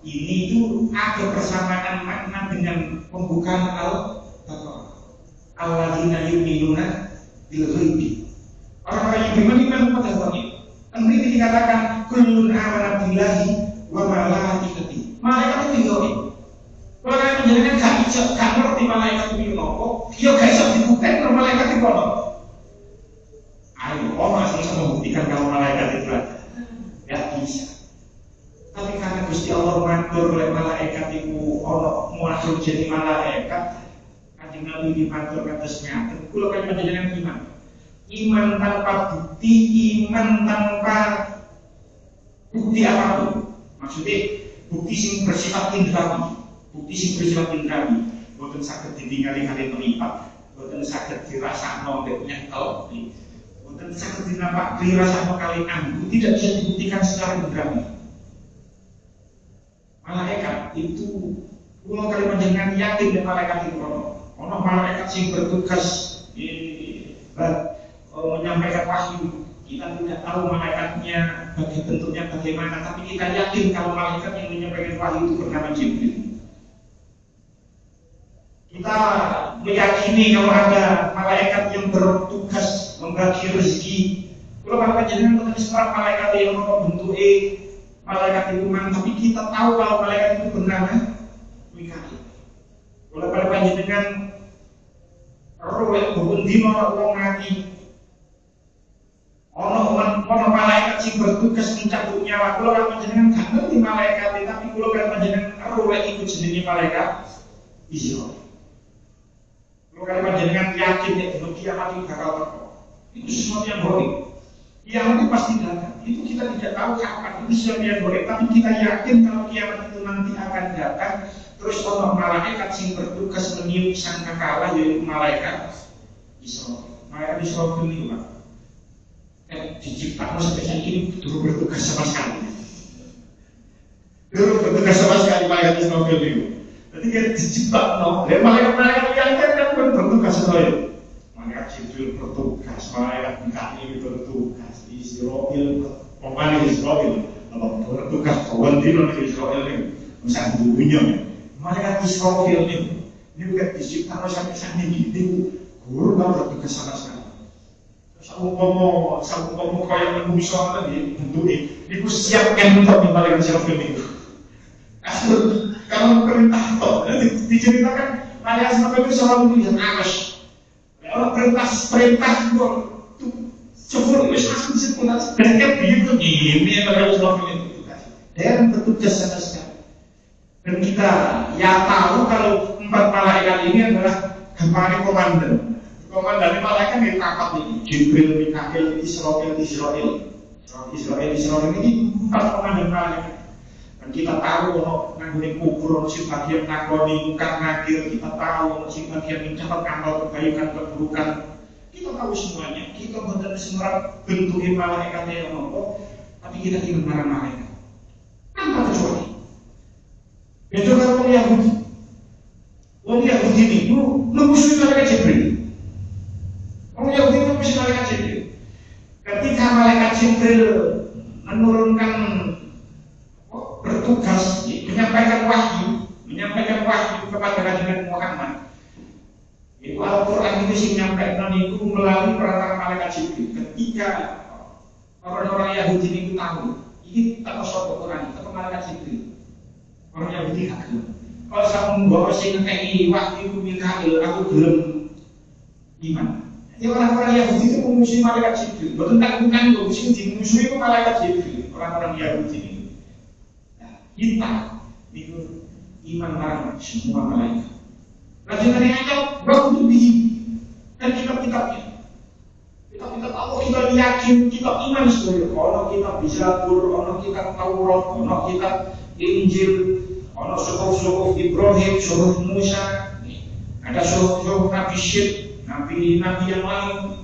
[SPEAKER 3] ini itu ada persamaan makna dengan pembukaan Al-Baqarah. Alladzina yu'minuna bil ghaibi. Orang-orang yang beriman pada Allah. Kan ini dikatakan kullun amana billahi wa malaikatihi. Malaikat itu ghaib. Kalau kalian menjadikan gak ngerti malaikat itu apa, ya gak bisa dibuktikan kalau malaikat itu apa. Ayo, masih bisa membuktikan kalau malaikat itu ada. Gak bisa. Tapi karena Gusti Allah matur oleh malaikat itu ono muasur jadi malaikat, kanjeng Nabi dimatur kados ngaten. Kula kan panjenengan iman tanpa bukti, iman tanpa bukti apapun. Maksudnya bukti sing bersifat indrawi, bukti sing bersifat indrawi. boten saged ditingali kali meripat, boten saged dirasakno nek nyekel, boten saged dinapak dirasakno kali anggu, tidak bisa dibuktikan secara indera. Malaikat itu kula kali panjenengan yakin nek malaikat itu ono malaikat sing bertugas menyampaikan wahyu. Kita tidak tahu malaikatnya bentuknya bagaimana, tapi kita yakin kalau malaikat yang menyampaikan wahyu itu bernama Jibril. Kita meyakini kalau ada malaikat yang bertugas membagi rezeki. Kalau panjenengan mboten separah malaikat yang ono bentuke malaikat itu mang, tapi kita tahu kalau malaikat itu bernama Mikail. Kalau panjenengan roh yang dino wong mati, ono malaikat sing bertugas mencabut nyawa. Kalau panjenengan gak ngerti malaikat, tapi kalau panjenengan roh itu jenenge malaikat Israil. Kalau panjenengan yakin nek kiamat itu bakal teko, itu sesuatu yang goib. Kiamat itu pasti datang. Itu kita tidak tahu kapan, itu sesuatu yang goib. Tapi kita yakin kalau kiamat itu nanti akan datang. Terus ono malaikat sing bertugas meniup sangkakala, yaitu malaikat Israil. Malaikat Israil itu Pak, diciptakan sampai saat ini dulu bertugas sama sekali. Dulu bertugas sama sekali malaikat Israil itu. Jadi kita diciptakan, dan malaikat yang kan bertugas sekali. Malaikat Jibril bertugas, malaikat Mikail bertugas, Israil, pemain Israil, bertugas kawan di dalam Israil ini, misalnya dunia. Malaikat Israil ini juga diciptakan sampai saat ini, guru nggak bertugas sama sekali. Sama kaya manusia tadi bentuknya, itu siapkan untuk malaikat Israil itu. Kalau perintah toh, diceritakan malaikat Israil itu selalu melihat atas. Kalau perintah itu coba wis langsung disebut dan begitu ini malaikat Israil itu dan bertugas sama sekali. Dan kita ya tahu kalau 4 malaikat ini adalah gambaran komandan. Komandannya malaikat yang takat ini, Jibril, Mikail, Israil ini 4 komandan malaikat. Dan kita tahu ono nanggung kubur, si bagian nakoni bukan nakir, kita tahu si bagian mencatat amal kebaikan keburukan. Kita tahu semuanya. Kita benar semerap bentukin malaikat yang nopo, tapi kita ingin marah malaikat. Tanpa kecuali. Itu kan orang Yahudi. Orang Yahudi ini memusuhi malaikat Jibril. Orang Yahudi memusuhi malaikat Jibril. Ketika malaikat Jibril menurunkan bertugas menyampaikan wahyu kepada Nabi Muhammad. Itu Al-Quran itu sih menyampaikan itu melalui perantara malaikat Jibril. Ketika orang-orang Yahudi itu tahu, ini tak usah Al-Quran, tapi malaikat Jibril. Orang Yahudi gak gelem. Kalau saya membawa sing ngekei wahyu Mikail, aku gelem iman. Jadi orang-orang Yahudi itu memusuhi malaikat Jibril. Betul tak bukan sing dimusuhi itu malaikat Jibril. Orang-orang Yahudi ini. Kita itu iman barang semua malaikat. Rasulullah yang waktu di dan kitab-kitabnya. Kitab-kitab Allah kita yakin, kita iman sebenarnya. Kalau kita bisa kalau kita Taurat, kalau kita Injil, kalau suhuf Ibrahim, suhuf Musa, ada suhuf Nabi Syed, Nabi yang lain.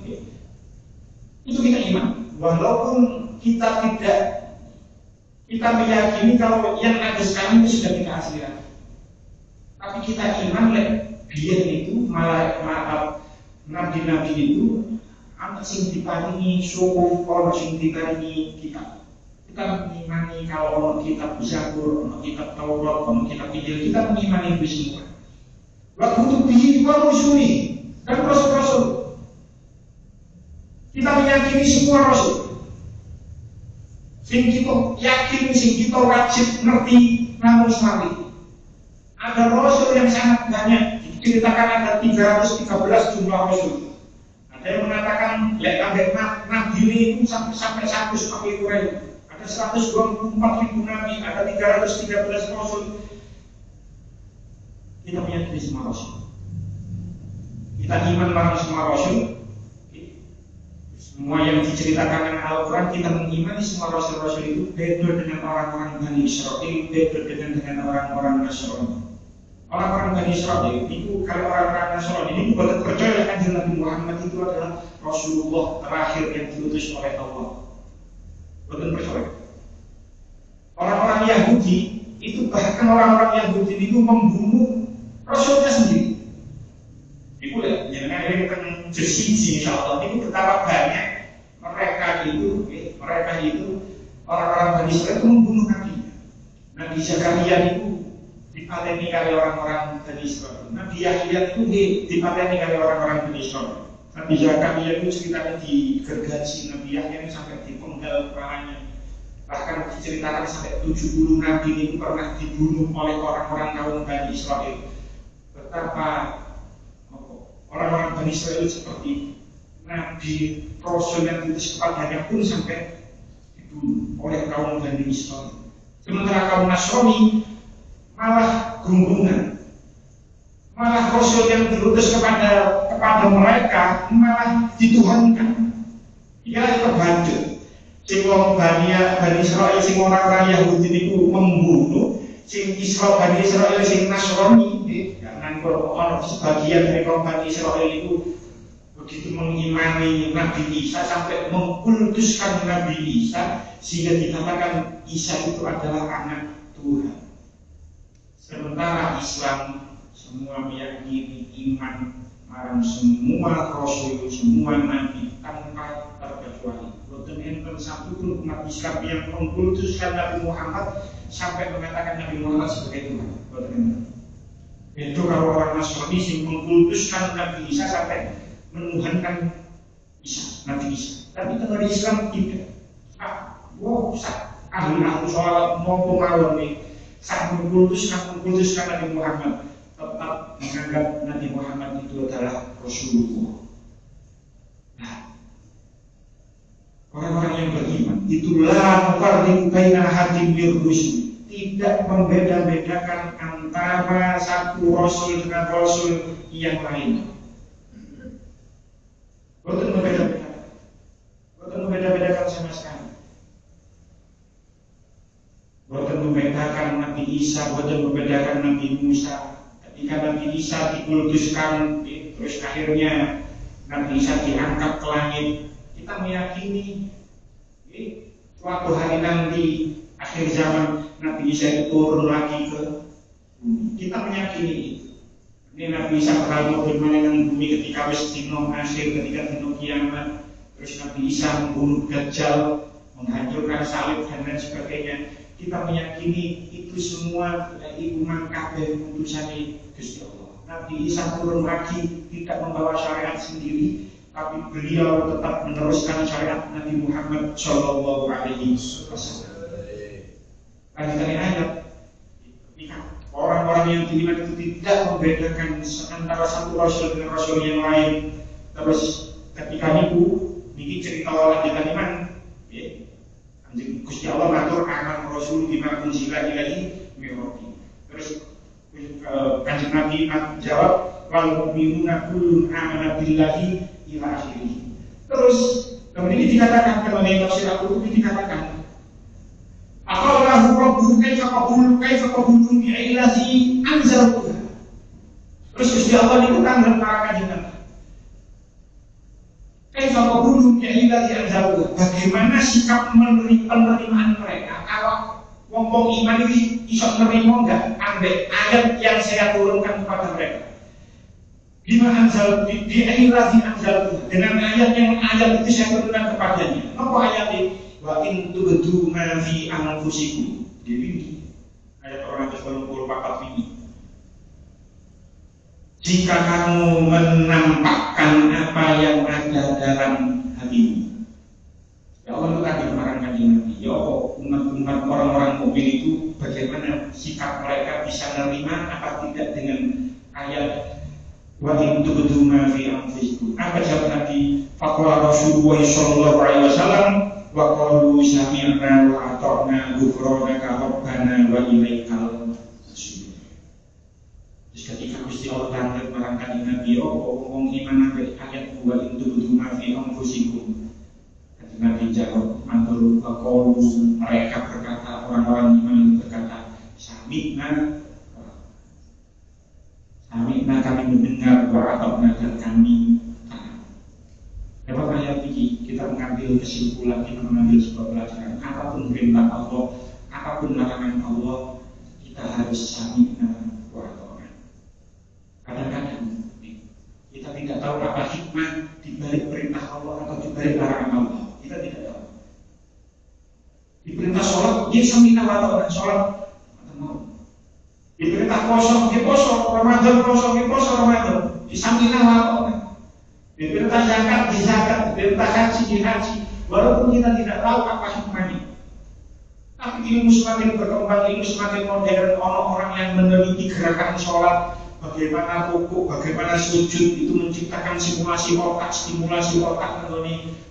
[SPEAKER 3] Itu kita iman. Walaupun kita meyakini kalau yang ada sekarang itu sudah kita aslikan. Tapi kita iman biar itu nabi-nabi itu anak sing diparingi suhuf, ono sing diparingi kitab. Kita mengimani kalau ono kitab Zabur, ono kitab Taurat, ono kitab Injil, kita mengimani itu semua. Waktu itu diwarusui dan rasul-rasul. Kita meyakini semua rasul. Sing kita yakin, sing kita wajib ngerti namun sekali. Ada rasul yang sangat banyak. Diceritakan ada 313 jumlah rasul. Ada yang mengatakan ambek nabi ini sampai 100 pakai kurang. Ada 124.000 nabi, ada 313 rasul. Kita meyakini semua rasul. Kita iman pada semua rasul. Semua yang diceritakan dengan Al-Quran, kita mengimani semua rasul-rasul itu beda dengan orang-orang Bani Israel, beda dengan orang-orang Nasrani. Orang-orang Bani Israil itu, kalau orang-orang Nasrani ini bukan percaya kan Nabi Muhammad itu adalah Rasulullah terakhir yang diutus oleh Allah. Bukan percaya. Orang-orang Yahudi itu, bahkan orang-orang Yahudi itu membunuh Rasulnya sendiri. Ibu lihat, jangan ada yang tersisi, insya Allah. Ini betapa banyak mereka itu orang-orang Bani Israil itu membunuh nabinya. Nabi Zakaria itu dipateni kali orang-orang Bani Israil. Nabi Yahya itu dipateni kali orang-orang Bani Israil. Nabi Zakaria itu ceritanya digergaji, Nabi Yahya ini sampai dipenggal kepalanya. Bahkan diceritakan sampai 70 nabi ini pernah dibunuh oleh orang-orang kaum Bani Israil. Betapa orang-orang Bani Israil seperti Nabi Rasul yang diutus kepadanya pun sampai dibunuh oleh kaum Bani Israil. Sementara kaum Nasrani malah gunggungan, malah Rasul yang diutus kepada mereka malah dituhankan. Ia terbantu. Sing wong Bani Israil, sing orang-orang Yahudi itu membunuh, sing Bani Israil, sing Nasrani, karena kalau sebagian dari kaum Bani Israil itu begitu mengimani Nabi Isa sampai mengkultuskan Nabi Isa sehingga dikatakan Isa itu adalah anak Tuhan. Sementara Islam semua meyakini iman marang semua Rasul, semua Nabi tanpa terkecuali. Boten enten satupun umat Islam yang mengkultuskan Nabi Muhammad sampai mengatakan Nabi Muhammad sebagai Tuhan. Boten enten. Itu kalau orang Nasrani yang mengkultuskan Nabi Isa sampai menuhankan Isa, Nabi Isa. Tapi tengah Islam tidak. Ahli sholat mau mawon nih. Saat mengkultuskan Nabi Muhammad, tetap menganggap Nabi Muhammad itu adalah Rasulullah. Nah, orang-orang yang beriman itulah nufarriqu baina ahadin mir rusul, tidak membeda-bedakan antara satu rasul dengan rasul yang lain. Bukan membeda-bedakan sama sekali. Bukan membedakan Nabi Isa, bukan membedakan Nabi Musa. Ketika Nabi Isa dikultuskan, terus akhirnya Nabi Isa diangkat ke langit, kita meyakini suatu hari nanti akhir zaman Nabi Isa itu turun lagi ke bumi. Kita meyakini itu. Ini Nabi Isa pernah bermain dengan bumi ketika wis dino akhir, ketika dino kiamat. Terus Nabi Isa membunuh Dajjal, menghancurkan salib dan lain sebagainya. Kita meyakini itu semua iman kabeh putusan Gusti Allah. Nabi Isa turun lagi tidak membawa syariat sendiri, tapi beliau tetap meneruskan syariat Nabi Muhammad Shallallahu Alaihi Wasallam. Lanjutan ayat, orang-orang yang beriman itu tidak membedakan antara satu rasul dengan rasul yang lain. Terus ketika itu cerita lanjutan iman, Gusti Allah ngatur aman Rasul bima unzila ilaihi min rabbih. Terus Kanjeng Nabi jawab wal mu'minuna kullun amana billahi ila akhirih. Terus kemudian ini dikatakan dalam tafsir Al-Qurtubi dikatakan aqallahu rabbuhu kaifa qabulu bi'illazi anzaltuha. Terus Gusti Allah itu kan menerangkan Nabi kaifa qabulu bi'illazi anzaltuha. Bagaimana sikap penerimaan mereka kalau wong-wong iman ini iso nerima enggak ambek ayat yang saya turunkan kepada mereka. Bima anzal bi'illazi anzaltuha, dengan ayat itu saya turunkan kepadanya. Apa ayat ini? Wa in tubdu ma fi anfusikum. Jadi ayat 284 ini. Jika kamu menampakkan apa yang ada dalam hatimu. Ya Allah itu tadi menerangkan Nabi. Ya Allah, umat-umat orang-orang mukmin itu bagaimana sikap mereka bisa menerima apa tidak dengan ayat wa in tubdu ma fi anfusikum. Apa jawab Nabi? Faqala Rasulullah sallallahu alaihi wasallam wa qalu sami'na wa ata'na ghufranaka rabbana wa ilaikal masir. Ketika Gusti Allah dan menerangkan Nabi, ngomong iman ayat wa in tubdu ma fi anfusikum. Nabi jawab, matur qalu, mereka berkata, orang-orang iman berkata, sami'na atau dan kami taat. Lewat ayat ini kita mengambil kesimpulan, kita mengambil sebuah pelajaran. Apapun perintah Allah, apapun larangan Allah, kita harus sami'na wa ata'na. Kadang-kadang kita tidak tahu apa hikmah di balik perintah Allah atau di balik larangan Allah. Kita tidak tahu. Di perintah sholat, dia sami'na wa ata'na, sholat atau mau. Di perintah poso, dia poso, Ramadan poso, dia poso Ramadan. Di sami'na wa ata'na. Di perintah zakat, di zakat, di perintah haji, di haji. Walaupun kita tidak tahu apa hikmahnya. Tapi ilmu semakin berkembang, ilmu semakin modern, orang-orang yang meneliti gerakan sholat, bagaimana rukuk, bagaimana sujud, itu menciptakan simulasi otak, stimulasi otak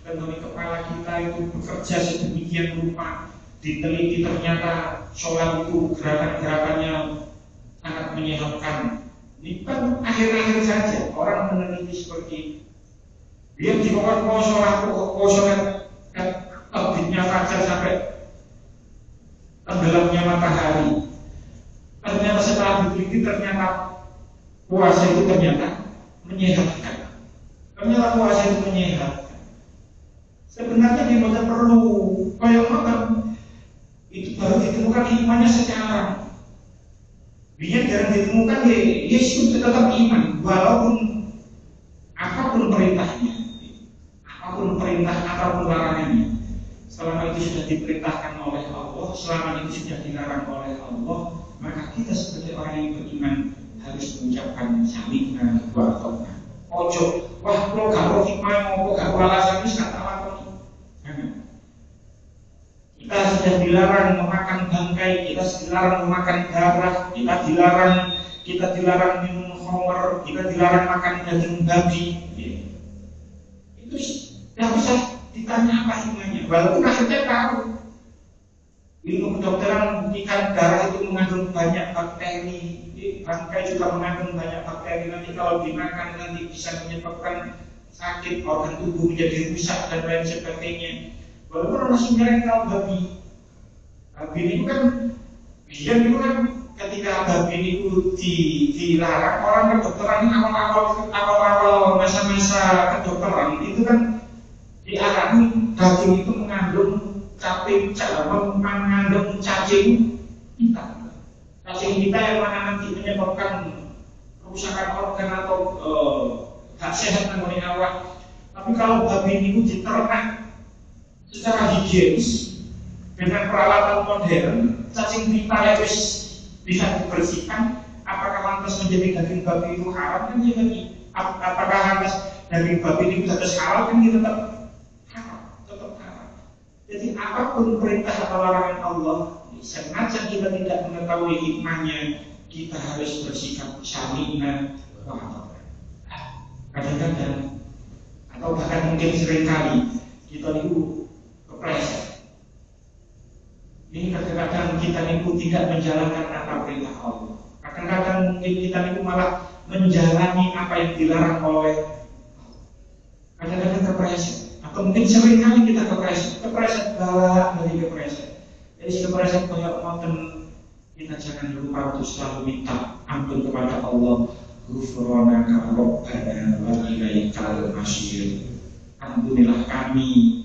[SPEAKER 3] tentunya kepala kita itu bekerja sedemikian rupa. Diteliti ternyata sholat itu gerakan-gerakannya sangat menyehatkan. Ini kan akhir-akhir saja orang meneliti seperti itu. Dia di bawah poso terbitnya fajar sampai tenggelamnya matahari. Ternyata setelah diteliti ternyata puasa itu ternyata menyehatkan. Ternyata puasa itu menyehatkan. Sebenarnya dia tidak perlu kayak makan. Itu baru ditemukan hikmahnya sekarang. Biar jarang ditemukan Yesus tetap iman walaupun apapun perintahnya, apapun perintah, apapun larangannya. Selama itu sudah diperintahkan oleh Allah, selama itu sudah dilarang oleh Allah, maka kita sebagai orang yang beriman harus mengucapkan sami'na wa ata'na. Ojo, wah lo gak hikmah, lo gak alasan wis gak tahu. Kita sudah dilarang memakan bangkai, kita dilarang memakan darah, kita dilarang minum khamr, kita dilarang makan daging babi. Itu tidak bisa ditanya apa hikmahnya. Walaupun akhirnya tahu. Ilmu kedokteran membuktikan darah itu mengandung banyak bakteri, bangkai juga mengandung banyak bakteri. Nanti kalau dimakan nanti bisa menyebabkan sakit, organ tubuh menjadi rusak dan lain sebagainya. Walaupun orang sebenarnya tahu babi itu kan, dia itu kan ketika babi itu dilarang, orang kedokteran awal-awal masa-masa kedokteran itu kan diarani daging itu mengandung mengandung cacing hitam. Cacing hitam yang mana nanti menyebabkan kerusakan organ atau gak sehat mengenai awak. Tapi kalau babi itu diternak secara higienis dengan peralatan modern, cacing hitam yang bisa dibersihkan, apakah lantas menjadi daging babi itu haram? Kan tidak. Apakah lantas daging babi itu harus halal? Kan tetap haram, tetap haram. Jadi apapun perintah atau larangan Allah, sengaja kita tidak mengetahui hikmahnya, kita harus bersikap sami'na wa ata'na. Kadang-kadang atau bahkan mungkin seringkali kita itu kepleset. Ini kadang-kadang kita itu tidak menjalankan apa perintah Allah. Kadang-kadang mungkin kita itu malah menjalani apa yang dilarang oleh Allah. Kadang-kadang kepleset. Atau mungkin seringkali kita kepleset bala dari kepleset. Jadi kepleset banyak konten, kita jangan lupa untuk selalu minta ampun kepada Allah. Ghufranaka Rabbana wa ilaikal masir. Ampunilah kami,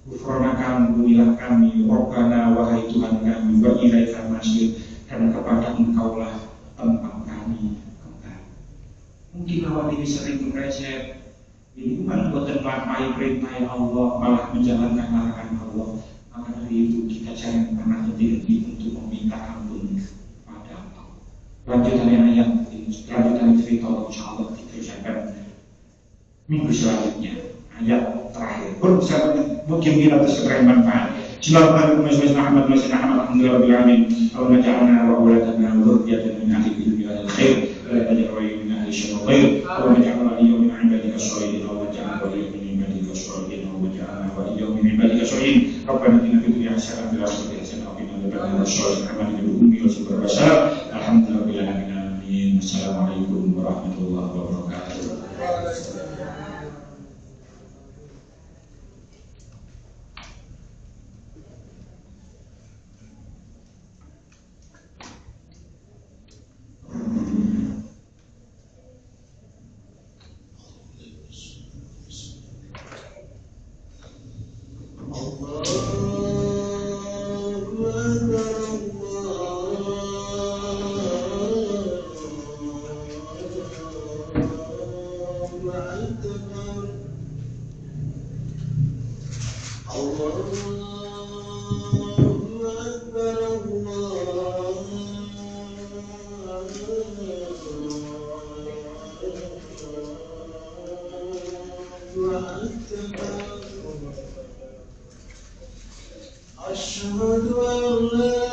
[SPEAKER 3] ghufranaka, ampunilah kami, Rabbana wahai Tuhan kami, wa ilaikal masir, dan kepada Engkaulah tempat kami kembali. Mungkin awal ini sering kepleset. Ini bukan buatan melampaui perintah Allah, malah menjalankan larangan Allah. Maka dari itu kita jangan pernah henti-henti untuk meminta ampun pada Allah. Lanjutannya ayat, lanjutan cerita insyaAllah diteruskan minggu selanjutnya. Ayat terakhir. Mungkin kita tersebar manfaat. Bismillahirrahmanirrahim. Alhamdulillahirabbil alamin. Allahumma ja'alna wa auladana wa dhurriyyatana min ahli ilmi wal khair. La taj'al min ahli syarri khair. Allahumma ja'alna wa iyyakum min ibadika sholihin. Allahumma ja'alna wa iyyakum min ibadika sholihin. Allahumma ja'alna wa iyyakum min ibadika sholihin. Rabbana atina fid dunya hasanah wa fil akhirati hasanah wa qina adzabannar. Assalamualaikum warahmatullahi wabarakatuh. Alhamdulillahirabbil alamin. Assalamualaikum warahmatullahi wabarakatuh.
[SPEAKER 2] أشهد أن لا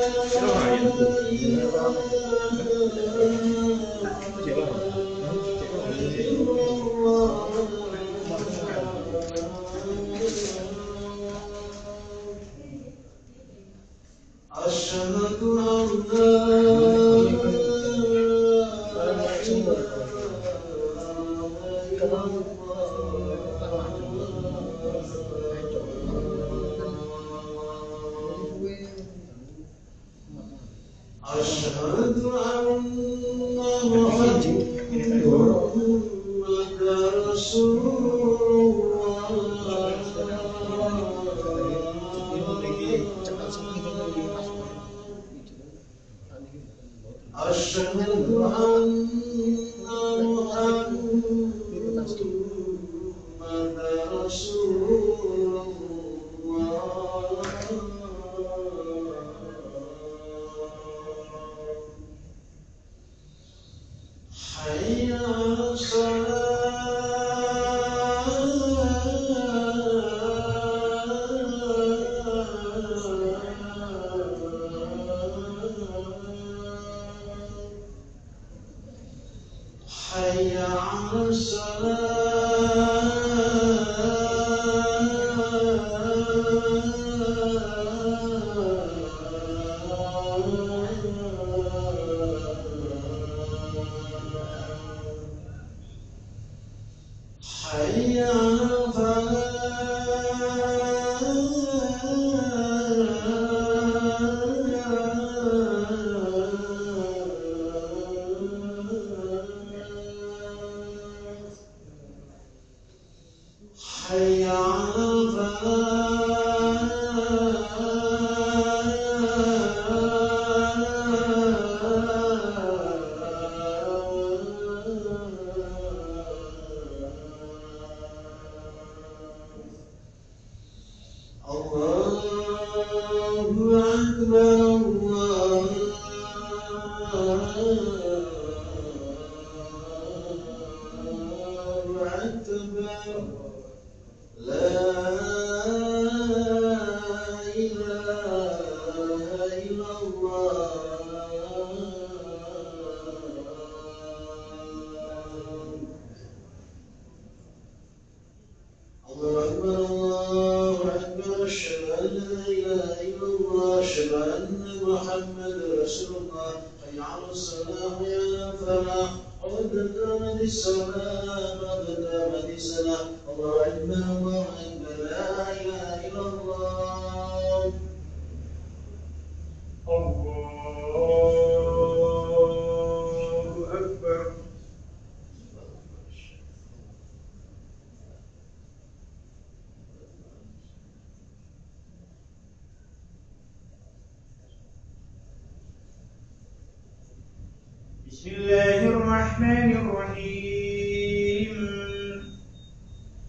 [SPEAKER 3] Bismillahirrahmanirrahim.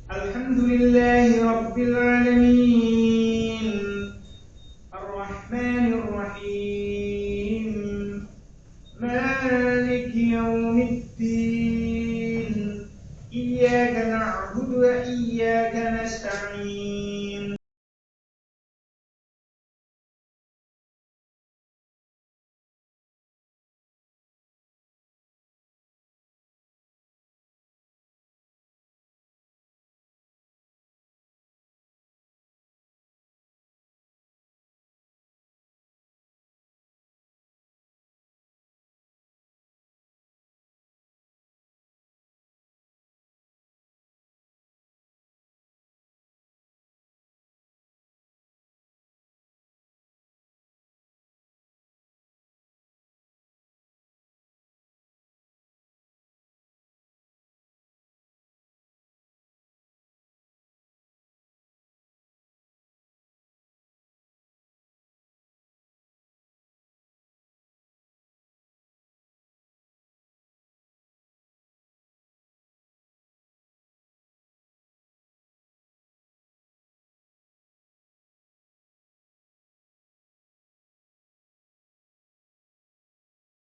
[SPEAKER 3] Alhamdulillahi Rabbil Alamin. Ar-Rahmanir-Rahim. Maliki yawmiddin. Iyyaka na'budu wa iyyaka nasta'in.